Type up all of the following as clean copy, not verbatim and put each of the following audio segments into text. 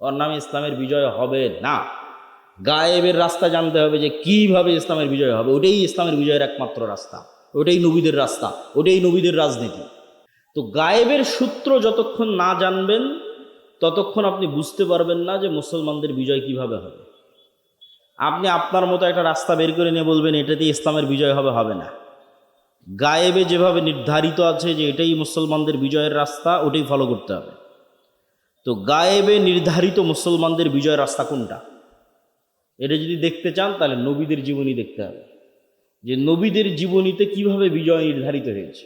ওর নামে ইসলামের বিজয় হবে না। গায়েবের রাস্তা জানতে হবে যে কিভাবে ইসলামের বিজয় হবে। ওটাই ইসলামের বিজয়ের একমাত্র রাস্তা, ওটাই নবীদের রাস্তা, ওটাই নবীদের রাজনীতি। তো গায়েবের সূত্র যতক্ষণ না জানবেন ততক্ষণ আপনি বুঝতে পারবেন না যে মুসলমানদের বিজয় কিভাবে হবে। আপনি আপনার মতো একটা রাস্তা বের করে নিয়ে বলবেন এটাতে ইসলামের বিজয় হবে, হবে না। গায়েবে যেভাবে নির্ধারিত আছে যে এটাই মুসলমানদের বিজয়ের রাস্তা, ওটাই ফলো করতে হবে। তো গায়েবে নির্ধারিত মুসলমানদের বিজয়ের রাস্তা কোনটা, এটা যদি দেখতে চান তাহলে নবীদের জীবনী দেখতে হবে, যে নবীদের জীবনীতে কিভাবে বিজয় নির্ধারিত হয়েছে।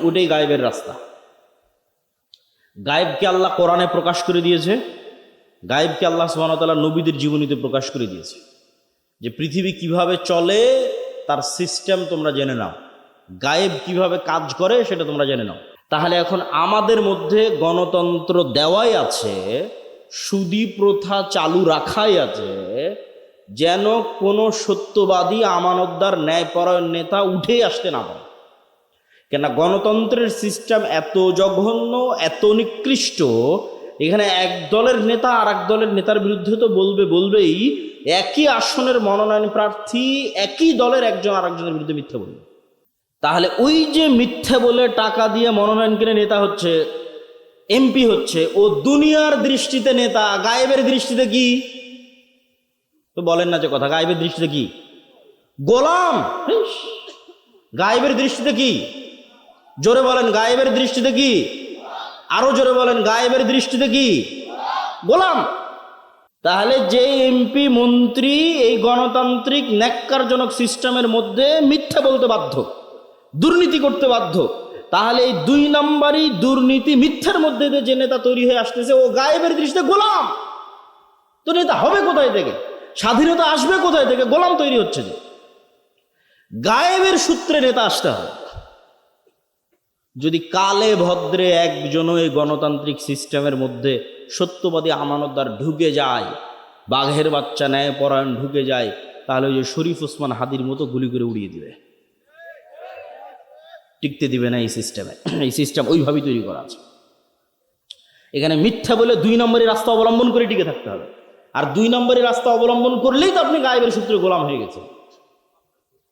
ওটাই গায়েবের রাস্তা। গায়েবকে আল্লাহ কোরআনে প্রকাশ করে দিয়েছে, গায়েবকে আল্লাহ সুবহানাহু ওয়া তাআলা নবীদের জীবনীতে প্রকাশ করে দিয়েছে, যে পৃথিবী কিভাবে চলে তার সিস্টেম তোমরা জেনে নাও, গায়েব কিভাবে কাজ করে সেটা তোমরা জেনে নাও। তাহলে এখন আমাদের মধ্যে গণতন্ত্র দেওয়াই আছে, সুদী প্রথা চালু রাখাই আছে, যেন কোনো সত্যবাদী আমানতদার ন্যায়পরায়ণ নেতা উঠেই আসতে না পারে। কেন গণতন্ত্রের সিস্টেম এত জঘন্য, এত নিকৃষ্ট, এখানে এক দলের নেতা আর এক দলের নেতার বিরুদ্ধে তো বলবেই, একই আসনের মনোনয়ন প্রার্থী একই দলের একজন আর একজনের বিরুদ্ধে মিথ্যা বলবে। তাহলে ওই যে মিথ্যা বলে টাকা দিয়ে মনোনয়ন কিনে নেতা হচ্ছে, এমপি হচ্ছে, ও দুনিয়ার দৃষ্টিতে নেতা, গায়েবের দৃষ্টিতে কি? তো বলেন না যে কথা, গায়েবের দৃষ্টিতে কি? গোলাম। গায়েবের দৃষ্টিতে কি? জোরে বলেন, গায়েবের দৃষ্টিতে কি? আরো জোরে বলেন, গায়েবের দৃষ্টিতে কি? গোলাম। তাহলে যে এমপি মন্ত্রী এই গণতান্ত্রিক ন্যাক্কারজনক সিস্টেমের মধ্যে মিথ্যা বলতে বাধ্য, দুর্নীতি করতে বাধ্য, তাহলে এই 2 নম্বরই দুর্নীতি মিথ্যার মধ্যে যে নেতা তৈরি হয়ে আসতেছে, ও গায়েবের দৃষ্টিতে গোলাম। তো নেতা হবে কোথায় থেকে? স্বাধীনতা আসবে কোথায় থেকে? গোলাম তৈরি হচ্ছে যে। গায়েবের সূত্রে নেতা আসতে হবে। যদি কালে ভদ্রে একজনও এই গণতান্ত্রিক সিস্টেমের মধ্যে সত্যবাদী আমানতদার ঢুকে যায়, বাঘের বাচ্চা ন্যায়পরায়ণ ঢুকে যায়, তাহলে ওই যে শরীফ ওসমান হাদির মতো গুলি করে উড়িয়ে দিবে, টিকতে দিবে না এই সিস্টেমে। এই সিস্টেম ওইভাবেই তৈরি করা আছে। এখানে মিথ্যা বলে 2 নম্বরের রাস্তা অবলম্বন করে টিকে থাকতে হবে। আর 2 নম্বরের রাস্তা অবলম্বন করলেই তো আপনি গায়েবের সূত্রে গোলাম হয়ে গেছেন।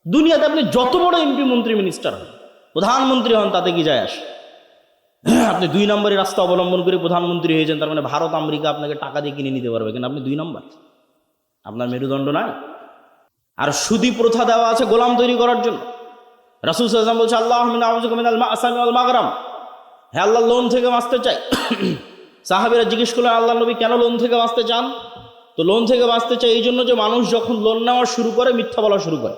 দুনিয়াতে আপনি যত বড় এমপি, মন্ত্রী, মিনিস্টার হন, প্রধানমন্ত্রী হন, তাতে কি যায় আসে? আপনি 2 নম্বরের রাস্তা অবলম্বন করে প্রধানমন্ত্রী হয়েছেন, তার মানে ভারত আমেরিকা আপনাকে টাকা দিয়ে কিনে নিতে পারবে, কিন্তু আপনি 2 নম্বর, আপনার মেরুদণ্ড নাই। আর সুদী প্রথা দেওয়া আছে গোলাম তৈরি করার জন্য। রাসূল সাল্লাল্লাহু আলাইহি ওয়াসাল্লাম বলছে, আল্লাহুম্মা ইন্নী আউযুবিকা মিনাল মা'সামি ওয়াল মাগরাম, হে আল্লাহ, লোন থেকে বাঁচতে চাই। সাহাবীরা জিজ্ঞেস করলেন, আল্লাহ নবী কেন লোন থেকে বাঁচতে চান? তো লোন থেকে বাঁচতে চাই এই জন্য যে মানুষ যখন লোন নেওয়া শুরু করে মিথ্যা বলা শুরু করে।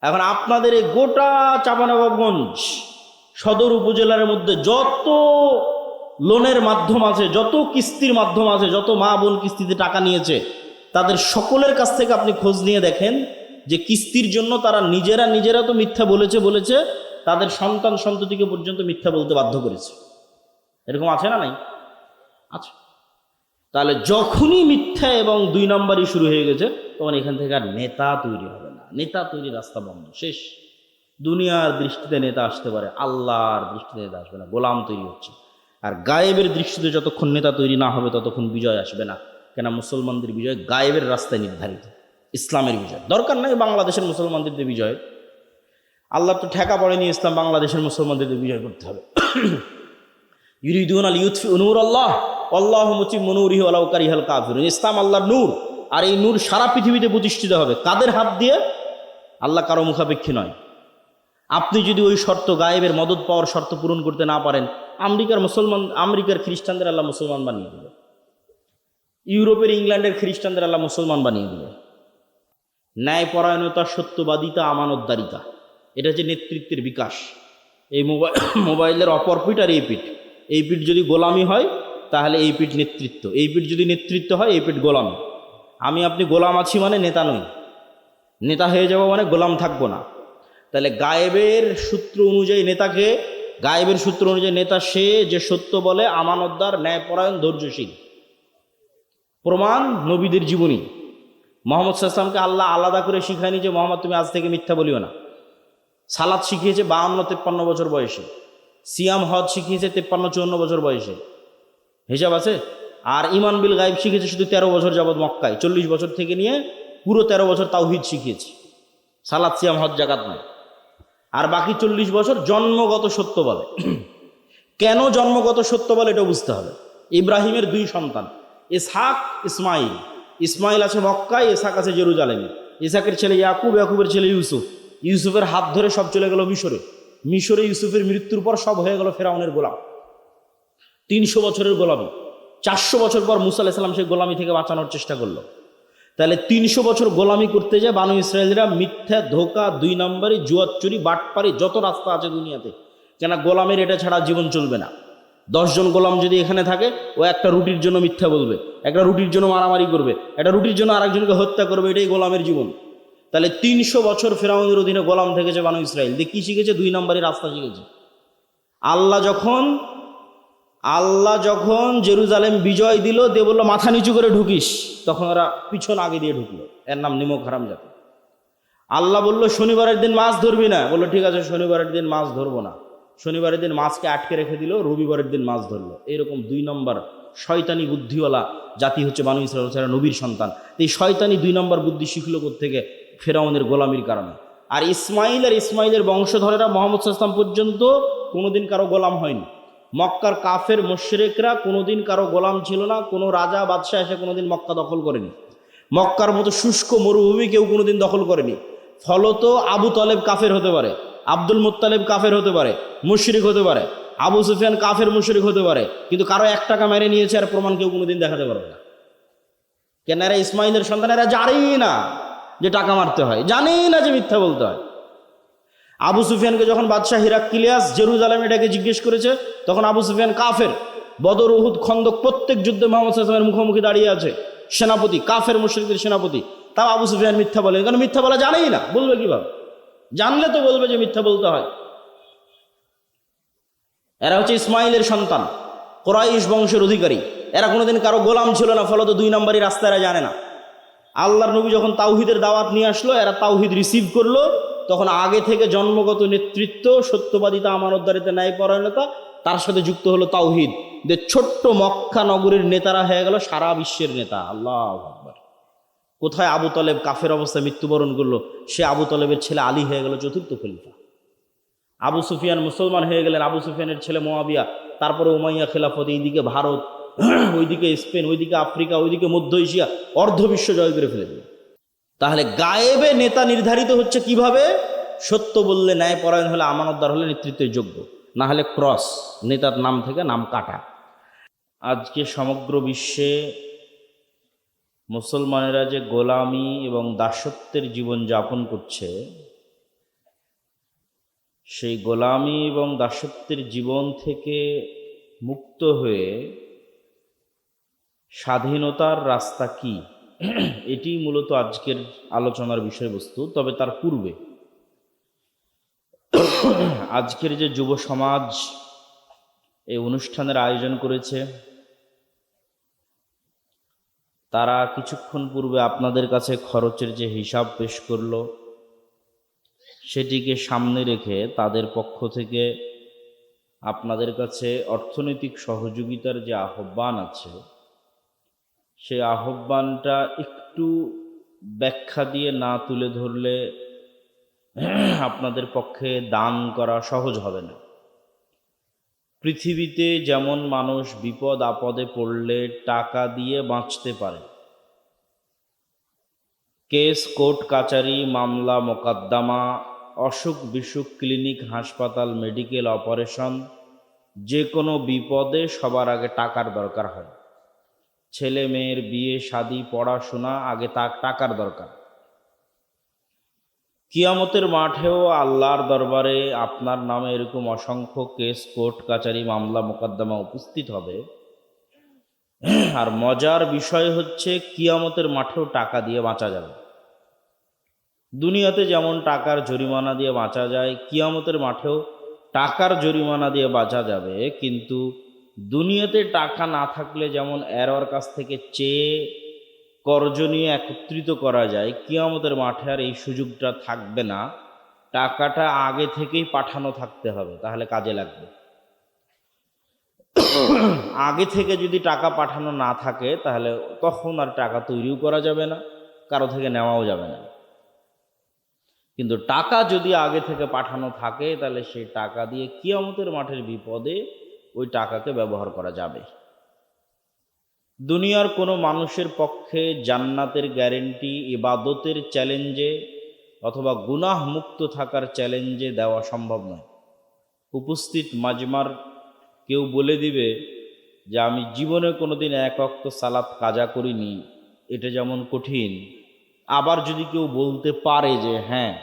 এখন আপনাদের এই গোটা চাঁপাইনবাবগঞ্জ সদর উপজেলার মধ্যে যত লোনের মাধ্যম আছে, যত কিস্তির মাধ্যম আছে, যত মা বোন কিস্তিতে টাকা নিয়েছে, তাদের সকলের কাছ থেকে আপনি খোঁজ নিয়ে দেখেন যে কিস্তির জন্য তারা নিজেরা তো মিথ্যা বলেছে, তাদের সন্তান সন্ততিকে পর্যন্ত মিথ্যা বলতে বাধ্য করেছে। এরকম আছে না নাই? আছে। তাহলে যখনই মিথ্যা এবং 2 নম্বরই শুরু হয়ে গেছে, তখন এখান থেকে আর নেতা তৈরি হবে না। নেতা তৈরির রাস্তা বন্ধ, শেষ। দুনিয়ার দৃষ্টিতে নেতা আসতে পারে, আল্লাহর দৃষ্টিতে নেতা আসবে না, গোলাম তৈরি হচ্ছে। আর গায়েবের দৃষ্টিতে যতক্ষণ নেতা তৈরি না হবে ততক্ষণ বিজয় আসবে না। কেন? মুসলমানদের বিজয় গায়েবের রাস্তায় নির্ধারিত, ইসলামের বিজয়। দরকার নাই বাংলাদেশের মুসলমানদের বিজয়, আল্লাহ তো ঠেকা পড়েনি ইসলাম বাংলাদেশের মুসলমানদের বিজয় করতে হবে। ইউরিদুনা লিইউতফিউ নূরাল্লাহ ওয়াল্লাহু মুতিম্মু নূরিহি ওয়ালাউ কারিহাল কাফিরুন। ইসলাম আল্লাহর নূর, আর এই নূর সারা পৃথিবীতে প্রতিষ্ঠিত হবে। কাদের হাত দিয়ে? আল্লাহ কারো মুখাপেক্ষী নয়। আপনি যদি ওই শর্ত, গায়েবের মদত পাওয়ার শর্ত পূরণ করতে না পারেন, আমেরিকার খ্রিস্টানদের আল্লাহ মুসলমান বানিয়ে দেবে, ইউরোপের, ইংল্যান্ডের খ্রিস্টানদের আল্লাহ মুসলমান বানিয়ে দেবে। ন্যায়পরায়ণতা, সত্যবাদিতা, আমানতদারিতা, এটা হচ্ছে নেতৃত্বের বিকাশ। এই মোবাইলের অপর পিঠ আর এই পিঠ যদি গোলামি হয় তাহলে এই পিঠ নেতৃত্ব, এই পিঠ যদি নেতৃত্ব হয় এই পিঠ গোলামি। আপনি গোলাম আছি মানে নেতা নই, নেতা হয়ে যাব মানে গোলাম থাকবো না। তাহলে গায়েবের সূত্র অনুযায়ী নেতাকে, গায়েবের সূত্র অনুযায়ী নেতা সে যে সত্য বলে, আমানতদার, ন্যায়পরায়ণ, ধৈর্যশীল। প্রমাণ নবীদের জীবনী। মুহাম্মদ সাল্লাল্লাহু আলাইহি ওয়াসাল্লামকে আল্লাহ আলাদা করে শিখায়নি যে মুহাম্মদ তুমি আজ থেকে মিথ্যা বলিও না। সালাত শিখিয়েছে 52-53 বছর বয়সে, সিয়াম হজ শিখিয়েছে 53-54 বছর বয়সে। হিসাব আছে? আর ইমান বিল গায়েব শিখেছে শুধু 13 বছর যাবৎ মক্কায়, 40 বছর থেকে নিয়ে পুরো 13 বছর তাওহীদ শিখিয়েছে, সালাত সিয়াম হজ যাকাত নয়। আর বাকি 40 বছর জন্মগত সত্য বলে। কেন জন্মগত সত্য বলে এটা বুঝতে হবে। ইব্রাহিমের 2 সন্তান, ইসহাক ইসমাইল। ইসমাইল আছে মক্কায়, ইসহাক আছে জেরুজালেমে। ইসহাকের ছেলে ইয়াকুব, ইয়াকুবের ছেলে ইউসুফ। ইউসুফের হাত ধরে সব চলে গেল মিশরে। মিশরে ইউসুফের মৃত্যুর পর সব হয়ে গেল ফেরাউনের গোলাম। 300 বছরের গোলামি। 400 বছর পর মুসা আলাইহিস সালাম সেই গোলামি থেকে বাঁচানোর চেষ্টা করলো। তাহলে 300 বছর গোলামি করতে যায় বানু ইসরায়েলরা মিথ্যা, ধোকা, 2 নম্বরে, জুয়ার চুরি, বাটপারি, যত রাস্তা আছে দুনিয়াতে। কেন গোলামের এটা ছাড়া জীবন চলবে না। 10 জন গোলাম যদি এখানে থাকে, ও একটা রুটির জন্য মিথ্যা বলবে, একটা রুটির জন্য মারামারি করবে, একটা রুটির জন্য আরেকজনকে হত্যা করবে, এটাই গোলামের জীবন। তাহলে 300 বছর ফেরাউনের অধীনে গোলাম থেকেছে বানু ইসরায়েল। দিয়ে কি শিখেছে? 2 নম্বরের রাস্তা শিখেছে। আল্লাহ যখন জেরুজালেম বিজয় দিল, দিয়ে বললো মাথা নিচু করে ঢুকিস, তখন ওরা পিছন আগে দিয়ে ঢুকলো। এর নাম নিমক হারাম জাতি। আল্লাহ বলল শনিবারের দিন মাছ ধরবি না, বললো ঠিক আছে শনিবারের দিন মাছ ধরবো না। শনিবারের দিন মাছকে আটকে রেখে দিল, রবিবারের দিন মাছ ধরলো। এরকম 2 নম্বর শয়তানি বুদ্ধিওয়ালা জাতি হচ্ছে বানু ইসরাইল, যারা নবীর সন্তান। এই শয়তানি 2 নম্বর বুদ্ধি শিখলো থেকে ফেরাউনের গোলামির কারণে। আর ইসমাইলের বংশধরেরা মুহাম্মদ সাল্লাল্লাহু আলাইহি ওয়াসাল্লাম পর্যন্ত কোনোদিন কারো গোলাম হয়নি। মক্কার কাফের মুশরিকরা কোনোদিন কারো গোলাম ছিল না। কোনো রাজা বাদশাহ এসে কোনোদিন মক্কা দখল করেনি। মক্কার মতো শুষ্ক মরুভূমি কেউ কোনোদিন দখল করেনি। ফলত আবু তালেব কাফের হতে পারে, আব্দুল মুত্তালিব কাফের হতে পারে, মুশরিক হতে পারে, আবু সুফিয়ান কাফের মুশরিক হতে পারে, কিন্তু কারো 1 টাকা মেরে নিয়েছে আর প্রমাণ কেউ কোনোদিন দেখাতে পারবে না। কেন? এরা ইসমাইলের সন্তান, এরা জানেই না যে টাকা মারতে হয়, জানেই না যে মিথ্যা বলতে হয়। আবু সুফিয়ানকে যখন বাদশাহ হিরাক্লিয়াস জেরুজালেমে এটাকে জিজ্ঞেস করেছে, তখন আবু সুফিয়ান কাফের। বদর, উহুদ, খন্দক প্রত্যেক যুদ্ধে মুহাম্মদ সাল্লাল্লাহু আলাইহি ওয়াসাল্লামের মুখোমুখি দাঁড়িয়ে আছে, সেনাপতি, কাফের মুশরিকদের সেনাপতি। তাও আবু সুফিয়ান মিথ্যা বলে, কারণ মিথ্যা বলা জানেই না, বলবে কিভাবে? জানলে তো বলবে যে মিথ্যা বলতে হয়। এরা হচ্ছে ইসমাইলের সন্তান, কুরাইশ বংশের অধিকারী। এরা কোনোদিন কারো গোলাম ছিল না, ফলত 2 নম্বরই রাস্তা এরা জানে না। আল্লাহর নবী যখন তাওহীদের দাওয়াত নিয়ে আসলো, এরা তাওহীদ রিসিভ করলো, তখন আগে থেকে জন্মগত নেতৃত্ব, সত্যবাদিতা, আমানতদারিতা, ন্যায়পরায়ণতা, তার সাথে যুক্ত হলো তাওহীদ। যে ছোট্ট মক্কা নগরীর নেতারা হয়ে গেল সারা বিশ্বের নেতা। আল্লাহু আকবার। কোথায় আবু তালেব কাফের অবস্থায় মৃত্যুবরণ করলো, সে আবু তালেবের ছেলে আলী হয়ে গেল 4র্থ খলিফা। আবু সুফিয়ান মুসলমান হয়ে গেলেন, আবু সুফিয়ানের ছেলে মুআবিয়া। তারপরে উমাইয়া খেলাফত, এইদিকে ভারত, ওইদিকে স্পেন, ওইদিকে আফ্রিকা, ওইদিকে মধ্য এশিয়া, অর্ধবিশ্ব জয় করে ফেলে দিল। তাহলে গায়েবে নেতা নির্ধারিত হচ্ছে কিভাবে? সত্য বললে, ন্যায়পরায়ণ হলে, আমানতদার হলে নেতৃত্বের যোগ্য, না হলে ক্রস, নেতার নাম থেকে নাম কাটা। আজকে সমগ্র বিশ্বে মুসলমানেরা যে গোলামি এবং দাসত্বের জীবন যাপন করছে, সেই গোলামি এবং দাসত্বের জীবন থেকে মুক্ত হয়ে স্বাধীনতার রাস্তা কি, এটি মূলত আজকের আলোচনার বিষয়বস্তু। তবে তার পূর্বে আজকের যে যুব সমাজ এই অনুষ্ঠানের আয়োজন করেছে, তারা কিছুক্ষণ পূর্বে আপনাদের কাছে খরচের যে হিসাব পেশ করলো, সেটিকে সামনে রেখে তাদের পক্ষ থেকে আপনাদের কাছে অর্থনৈতিক সহযোগিতার যে আহ্বান আছে, সেই আহ্বানটা একটু ব্যাখ্যা দিয়ে না তুলে ধরলে আপনাদের পক্ষে দান করা সহজ হবে না। পৃথিবীতে যেমন মানুষ বিপদ আপদে পড়লে টাকা দিয়ে বাঁচতে পারে, কেস, কোর্ট কাচারি, মামলা মোকদ্দমা, অসুখ বিসুখ, ক্লিনিক, হাসপাতাল, মেডিকেল, অপারেশন, যে কোনো বিপদে সবার আগে টাকার দরকার হয়। ছেলে মেয়ের বিয়ে শাদী, পড়াশোনা, আগে টাকার দরকার। কিয়ামতের মাঠেও আল্লাহর দরবারে আপনার নামে এরকম অসংখ্য কেস, কোর্ট কাচারি, মামলা মোকদ্দমা উপস্থিত হবে। আর মজার বিষয় হচ্ছে, কিয়ামতের মাঠেও টাকা দিয়ে বাঁচা যাবে। দুনিয়াতে যেমন টাকার জরিমানা দিয়ে বাঁচা যায়, কিয়ামতের মাঠেও টাকার জরিমানা দিয়ে বাঁচা যাবে। কিন্তু দুনিয়াতে টাকা না থাকলে যেমন এর কাছ থেকে চেয়ে কর্জ নিয়ে একত্রিত করা যায়, কিয়ামতের মাঠে আর এই সুযোগটা থাকবে না। টাকাটা আগে থেকেই পাঠানো থাকতে হবে, তাহলে কাজে লাগবে। আগে থেকে যদি টাকা পাঠানো না থাকে তাহলে তখন আর টাকা তৈরিও করা যাবে না, কারো থেকে নেওয়াও যাবে না। কিন্তু টাকা যদি আগে থেকে পাঠানো থাকে তাহলে সেই টাকা দিয়ে কিয়ামতের মাঠের বিপদে ওই টাকাকে ব্যবহার করা যাবে। দুনিয়ার কোনো মানুষের পক্ষে জান্নাতের গ্যারেন্টি ইবাদতের চ্যালেঞ্জে অথবা গুনাহ মুক্ত থাকার চ্যালেঞ্জে দেওয়া সম্ভব নয়। উপস্থিত মাজমার কেউ বলে দিবে যে আমি জীবনে কোনোদিন এক ওয়াক্ত সালাত কাজা করিনি, এটা যেমন কঠিন। আবার যদি কেউ বলতে পারে যে হ্যাঁ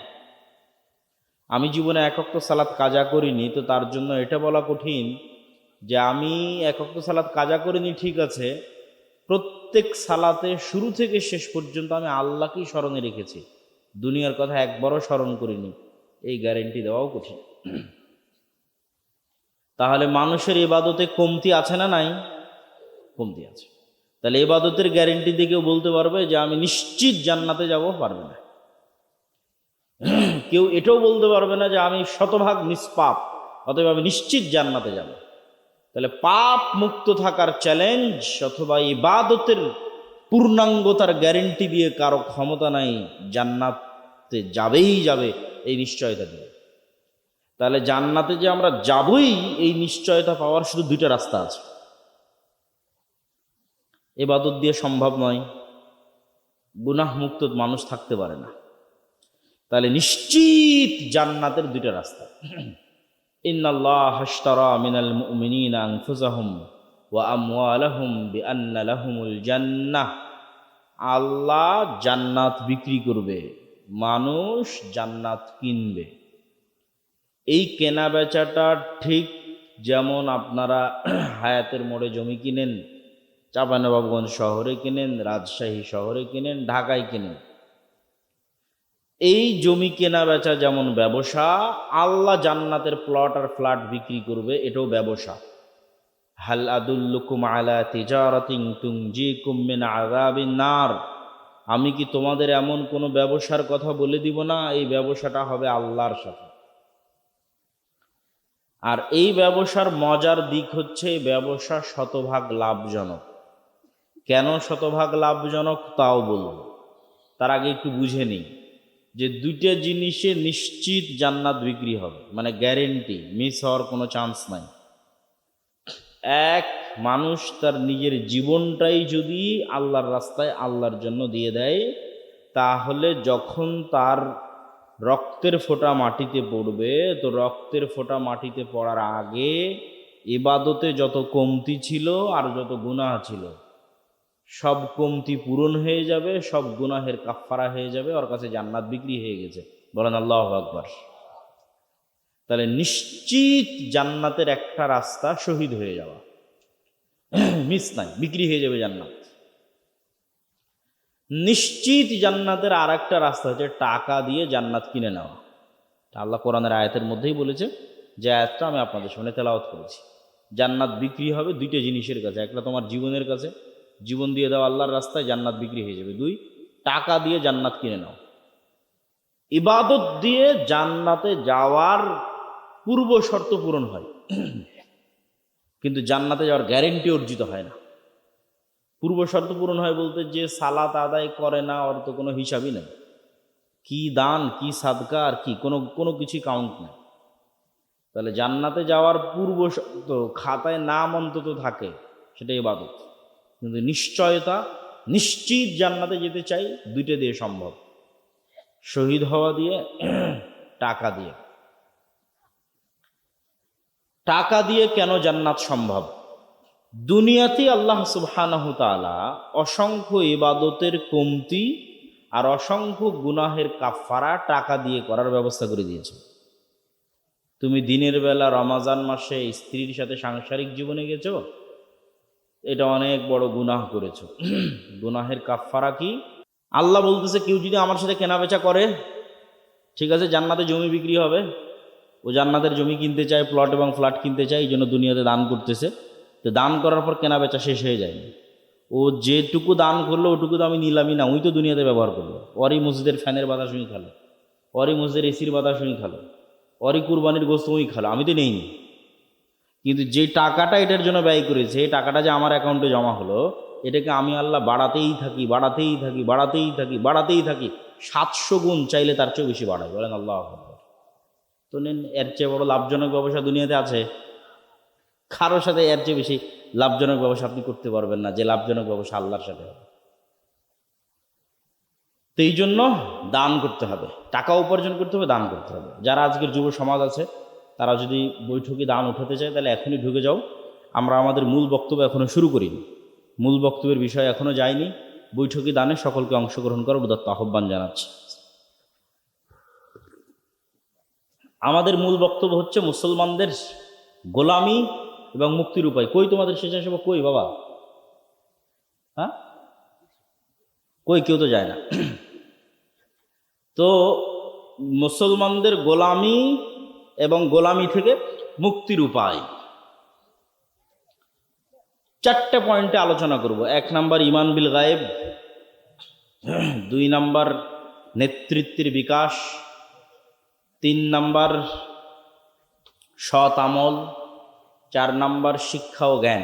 আমি জীবনে এক ওয়াক্ত সালাত কাজা করিনি, তো তার জন্য এটা বলা কঠিন যে আমি এক ওয়াক্ত সালাত কাজা করিনি, ঠিক আছে, প্রত্যেক সালাতে শুরু থেকে শেষ পর্যন্ত আমি আল্লাহকেই স্মরণে রেখেছি, দুনিয়ার কথা একবারও স্মরণ করিনি, এই গ্যারেন্টি দেওয়াও কঠিন। তাহলে মানুষের ইবাদতে কমতি আছে না নাই? কমতি আছে। তাহলে ইবাদতের গ্যারেন্টি দিয়ে কেউ বলতে পারবে যে আমি নিশ্চিত জান্নাতে যাব? পারবে না। কেউ এটাও বলতে পারবে না যে আমি শতভাগ নিষ্পাপ, অতএব আমি নিশ্চিত জান্নাতে যাব। তাহলে পাপ মুক্ত থাকার চ্যালেঞ্জ অথবা ইবাদতের পূর্ণাঙ্গতার গ্যারেন্টি দিয়ে কারো ক্ষমতা নাই জান্নাতে যাবেই যাবে এই নিশ্চয়তা দিয়ে। তাহলে জান্নাতে যে আমরা যাবই এই নিশ্চয়তা পাওয়ার শুধু দুইটা রাস্তা আছে। ইবাদত দিয়ে সম্ভব নয়, গুনাহ মুক্ত মানুষ থাকতে পারে না। তাহলে নিশ্চিত জান্নাতের দুইটা রাস্তা। ইন্নাল্লাহা আশতারা মিনাল মুমিনিনা আনফুসাহুম ওয়া আমওয়ালাহুম বিআন্না লাহুমুল জান্নাহ। আল্লাহ জান্নাত বিক্রি করবে, মানুষ জান্নাত কিনবে। এই কেনা বেচাটা ঠিক যেমন আপনারা হায়াতের মোড়ে জমি কিনেন, চাঁপাইনবাবগঞ্জ শহরে কিনেন, রাজশাহী শহরে কিনেন, ঢাকায় কিনেন, এই জমি কেনা বেচা যেমন ব্যবসা, আল্লাহ জান্নাতের প্লট আর ফ্ল্যাট বিক্রি করবে, এটাও ব্যবসা। হাল আদুল্লুকুম আলা তিজারাতিন তুনজিকুম মিন আযাবিন নার। আমি কি তোমাদের এমন কোনো ব্যবসার কথা বলে দিব না? এই ব্যবসাটা হবে আল্লাহর সাথে। আর এই ব্যবসার মজার দিক হচ্ছে এই ব্যবসা শতভাগ লাভজনক। কেন শতভাগ লাভজনক তাও বলব, তার আগে একটু বুঝে নিই যে দুইটা জিনিসে নিশ্চিত জান্নাত বিক্রি হবে, মানে গ্যারেন্টি, মিস হওয়ার কোনো চান্স নাই। এক, মানুষ তার নিজের জীবনটাই যদি আল্লাহর রাস্তায় আল্লাহর জন্য দিয়ে দেয়, তাহলে যখন তার রক্তের ফোঁটা মাটিতে পড়বে, তো রক্তের ফোঁটা মাটিতে পড়ার আগে ইবাদতে যত কমতি ছিল আর যত গুনাহ ছিল সব কমতি পূরণ হয়ে যাবে, সব গুনাহের কাফফারা হয়ে যাবে, ওর কাছে জান্নাত বিক্রি হয়ে গেছে। বলেন আল্লাহু আকবার। তাহলে নিশ্চিত জান্নাতের একটা রাস্তা শহীদ হয়ে যাওয়া, মিস নাই, বিক্রি হয়ে যাবে জান্নাত। নিশ্চিত জান্নাতের আর একটা রাস্তা হচ্ছে টাকা দিয়ে জান্নাত কিনে নেওয়া। আল্লাহ কোরআনের আয়াতের মধ্যেই বলেছে, যে আয়াতটা আমি আপনাদের সামনে তেলাওয়াত করেছি। জান্নাত বিক্রি হবে দুইটা জিনিসের কাছে, একটা তোমার জীবনের কাছে, জীবন দিয়ে দাও আল্লাহর রাস্তায়, জান্নাত বিক্রি হয়ে যাবে। দুই, টাকা দিয়ে জান্নাত কিনে নাও। ইবাদত দিয়ে জান্নাতে যাওয়ার পূর্ব শর্ত পূরণ হয়, কিন্তু জান্নাতে যাওয়ার গ্যারেন্টি অর্জিত হয় না। পূর্ব শর্ত পূরণ হয় বলতে, যে সালাত আদায় করে না ওর তো কোনো হিসাবই নেই, কি দান কি সাদকা আর কি কোনো কিছুই কাউন্ট নেই। তাহলে জান্নাতে যাওয়ার পূর্ব শর্ত খাতায় নাম অন্তত থাকে, সেটা ইবাদত। কিন্তু নিশ্চয়তা, নিশ্চিত জান্নাতে যেতে চাই, দুইটা দিয়ে সম্ভব, শহীদ হওয়া দিয়ে, টাকা দিয়ে। টাকা দিয়ে কেন জান্নাত সম্ভব? দুনিয়াতে আল্লাহ সুবহানাহু তাআলা অসংখ্য ইবাদতের কমতি আর অসংখ্য গুনাহের কাফফারা টাকা দিয়ে করার ব্যবস্থা করে দিয়েছে। তুমি দিনের বেলা রমাজান মাসে স্ত্রীর সাথে সাংসারিক জীবনে গেছো, এটা অনেক বড় গুনাহ করেছো। গুনাহের কাফফারা কি? আল্লাহ বলতেছে কেউ যদি আমার সাথে কেনাবেচা করে, ঠিক আছে, জান্নাতে জমি বিক্রি হবে, ও জান্নাতের জমি কিনতে চায়, প্লট এবং ফ্ল্যাট কিনতে চায়, এই জন্য দুনিয়াতে দান করতেছে। তো দান করার পর কেনাবেচা শেষ হয়ে যায়, ও যেটুকু দান করলো ওটুকু তো আমি নিলামই না, ওই তো দুনিয়াতে ব্যবহার করলো। ওরই মসজিদের ফ্যানের বাতাস উই খালো, ওরই মসজিদের এসির বাতাস উই খালো, ওরই কুরবানির গোস্ত উই খালো, আমি তো নেইনি। কিন্তু যে টাকাটা এটার জন্য ব্যয় করেছে, এই টাকাটা যে আমার অ্যাকাউন্টে জমা হলো, এটাকে আমি আল্লাহ বাড়াতেই থাকি, বাড়াতেই থাকি, বাড়াতেই থাকি, বাড়াতেই থাকি। 700 গুণ চাইলে তার চেয়েও বেশি বাড়াই। বলেন আল্লাহু আকবার। তো নেন, এর চেয়ে বড় লাভজনক ব্যবসা দুনিয়াতে আছে? কারোর সাথে এর চেয়ে বেশি লাভজনক ব্যবসা আপনি করতে পারবেন না, যে লাভজনক ব্যবসা আল্লাহর সাথে হবে। তো এই জন্য দান করতে হবে, টাকা উপার্জন করতে হবে, দান করতে হবে। যারা আজকের যুব সমাজ আছে তারা যদি বৈঠকে দান উঠাতে চায় তাহলে এখনই ঢুকে যাও। আমরা আমাদের মূল বক্তব্য এখনও শুরু করিনি, মূল বক্তব্যের বিষয় এখনও যায়নি। বৈঠকে দানে সকলকে অংশগ্রহণ করার উদাত্ত আহ্বান জানাচ্ছি। আমাদের মূল বক্তব্য হচ্ছে মুসলমানদের গোলামি এবং মুক্তির উপায়। কই তোমাদের স্বেচ্ছাসেবক কই বাবা? হ্যাঁ কই? কেউ তো যায় না। তো মুসলমানদের গোলামি এবং গোলামি থেকে মুক্তির উপায় 4টে পয়েন্টে আলোচনা করব। 1 নাম্বার ঈমান বিল গায়েব, 2 নাম্বার নেতৃত্বের বিকাশ, 3 নাম্বার সৎ আমল, 4 নাম্বার শিক্ষা ও জ্ঞান।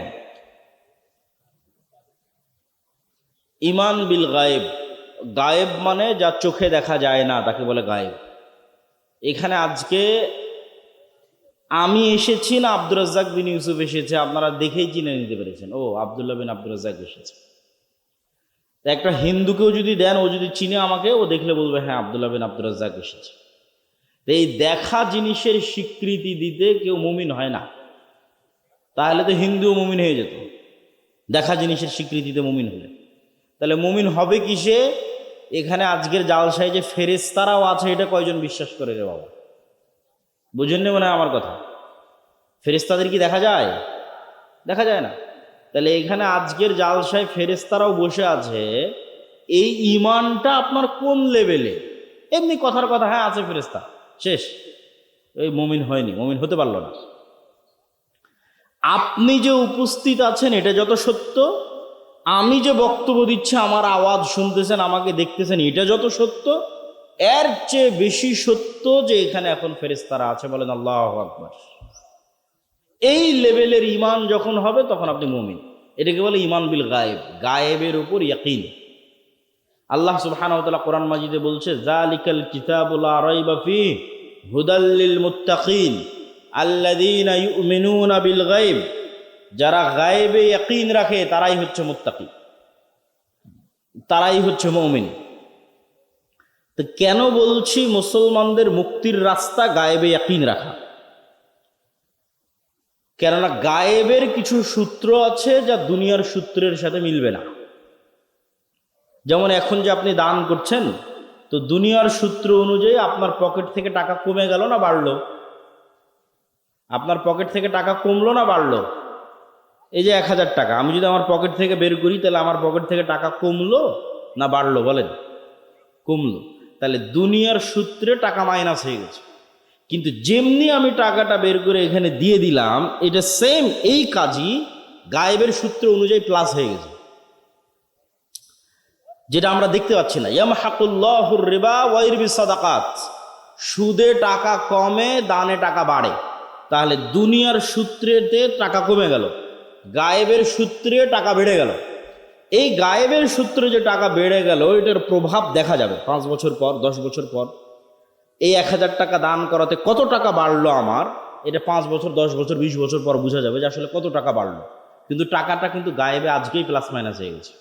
ঈমান বিল গায়েব, গায়েব মানে যা চোখে দেখা যায় না তাকে বলে গায়েব। এখানে আজকে আমি এসেছি না আব্দুর রাজ্জাক বিন ইউসুফ এসেছে, আপনারা দেখেই চিনে নিতে পেরেছেন, ও আব্দুল্লাহ বিন আব্দুর রাজ্জাক এসেছে। একটা হিন্দুকেও যদি দেন, ও যদি চিনে আমাকে, ও দেখলে বলবে হ্যাঁ আব্দুল্লাহ বিন আব্দুর রাজ্জাক এসেছে। এই দেখা জিনিসের স্বীকৃতি দিতে কেউ মুমিন হয় না। তাহলে তো হিন্দুও মুমিন হয়ে যেত, দেখা জিনিসের স্বীকৃতিতে মুমিন হলে। তাহলে মুমিন হবে কিসে? এখানে আজকের জালসায় যে ফেরেশতারাও আছে, এটা কয়জন বিশ্বাস করে রে বাবা? বুঝেননি মনে হয় আমার কথা? ফেরেশতাদের কি দেখা যায়? দেখা যায় না। তাহলে এখানে আজকের জালসায় ফেরেশতারাও বসে আছে, এই ঈমানটা আপনার কোন লেভেলে? এমনি কথার কথা, হ্যাঁ আছে ফেরেশতা, শেষ, এই মুমিন হয়নি, মুমিন হতে পারলো না। আপনি যে উপস্থিত আছেন এটা যত সত্য, আমি যে বক্তব্য দিচ্ছি, আমার আওয়াজ শুনতেছেন, আমাকে দেখতেছেন, এটা যত সত্য, এর চেয়ে বেশি সত্য যে এখানে এখন ফেরেশতারা আছে। বলেন আল্লাহু আকবার। এই লেভেলের ঈমান যখন হবে তখন আপনি মুমিন। এটাকে বলে ঈমান বিল গায়েব, গায়েবের উপর ইয়াকিন। আল্লাহ সুবহানাহু ওয়া তাআলা কোরআন মাজিদে বলছে, যালিকাল কিতাবু লা রাইবা ফীহি হুদাল লিল মুত্তাকিন আল্লাযীনা ইউমিনুনা বিল গায়ব। যারা গায়েবে ইয়াকিন রাখে তারাই হচ্ছে মুত্তাকি, তারাই হচ্ছে মুমিন। তো কেন বলছি মুসলমানদের মুক্তির রাস্তা গায়েবে ইয়াকিন রাখা? কেননা গায়েবের কিছু সূত্র আছে যা দুনিয়ার সূত্রের সাথে মিলবে না। যেমন এখন যে আপনি দান করছেন, তো দুনিয়ার সূত্র অনুযায়ী আপনার পকেট থেকে টাকা কমে গেল না বাড়লো? আপনার পকেট থেকে টাকা কমলো না বাড়লো? এই যে 1000 টাকা আমি যদি আমার পকেট থেকে বের করি, তাহলে আমার পকেট থেকে টাকা কমলো না বাড়লো? বলেন, কমলো। তাহলে দুনিয়ার সূত্রে টাকা মাইনাস হয়ে গেছে। কিন্তু যেমনি আমি টাকাটা বের করে এখানে দিয়ে দিলাম, এটা সেম এই কাজই গায়েবের সূত্র অনুযায়ী প্লাস হয়ে গেছে, যেটা আমরা দেখতে পাচ্ছি না। ইয়ামহাকুল্লাহুর রিবা ওয়া ইরবিস সাদাকাত, সুদে টাকা কমে, দানে টাকা বাড়ে। তাহলে দুনিয়ার সূত্রেতে টাকা কমে গেল, গায়েবের সূত্রে টাকা বেড়ে গেল। এই গায়েবের সূত্রে যে টাকা বেড়ে গেল, এটার প্রভাব দেখা যাবে 5 বছর পর, 10 বছর পর। এই 1000 টাকা দান করাতে কত টাকা বাড়লো আমার, এটা 5 বছর, 10 বছর, 20 বছর পর বোঝা যাবে যে আসলে কত টাকা বাড়লো। কিন্তু টাকাটা কিন্তু গায়েবে আজকেই প্লাস মাইনাস হয়ে গেছে,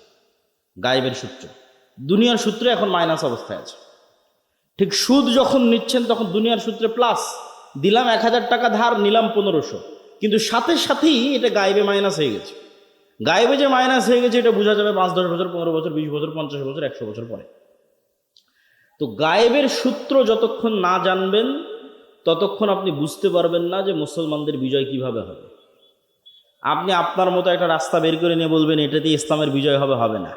গায়েবের সূত্র। দুনিয়ার সূত্রে এখন মাইনাস অবস্থায় আছে। ঠিক সুদ যখন নিচ্ছেন তখন দুনিয়ার সূত্রে প্লাস, দিলাম 1000 টাকা ধার, নিলাম 1500, কিন্তু সাথে সাথেই এটা গায়েবে মাইনাস হয়ে গেছে। গায়েবে যে মাইনাস হয়ে গেছে এটা বোঝা যাবে 5, 10 বছর, 15 বছর, 20 বছর, 50 বছর, 100 বছর পরে। তো গায়েবের সূত্র যতক্ষণ না জানবেন ততক্ষণ আপনি বুঝতে পারবেন না যে মুসলমানদের বিজয় কিভাবে হবে। আপনি আপনার মতো একটা রাস্তা বের করে নিয়ে বলবেন এটাতে ইসলামের বিজয় হবে, হবে না।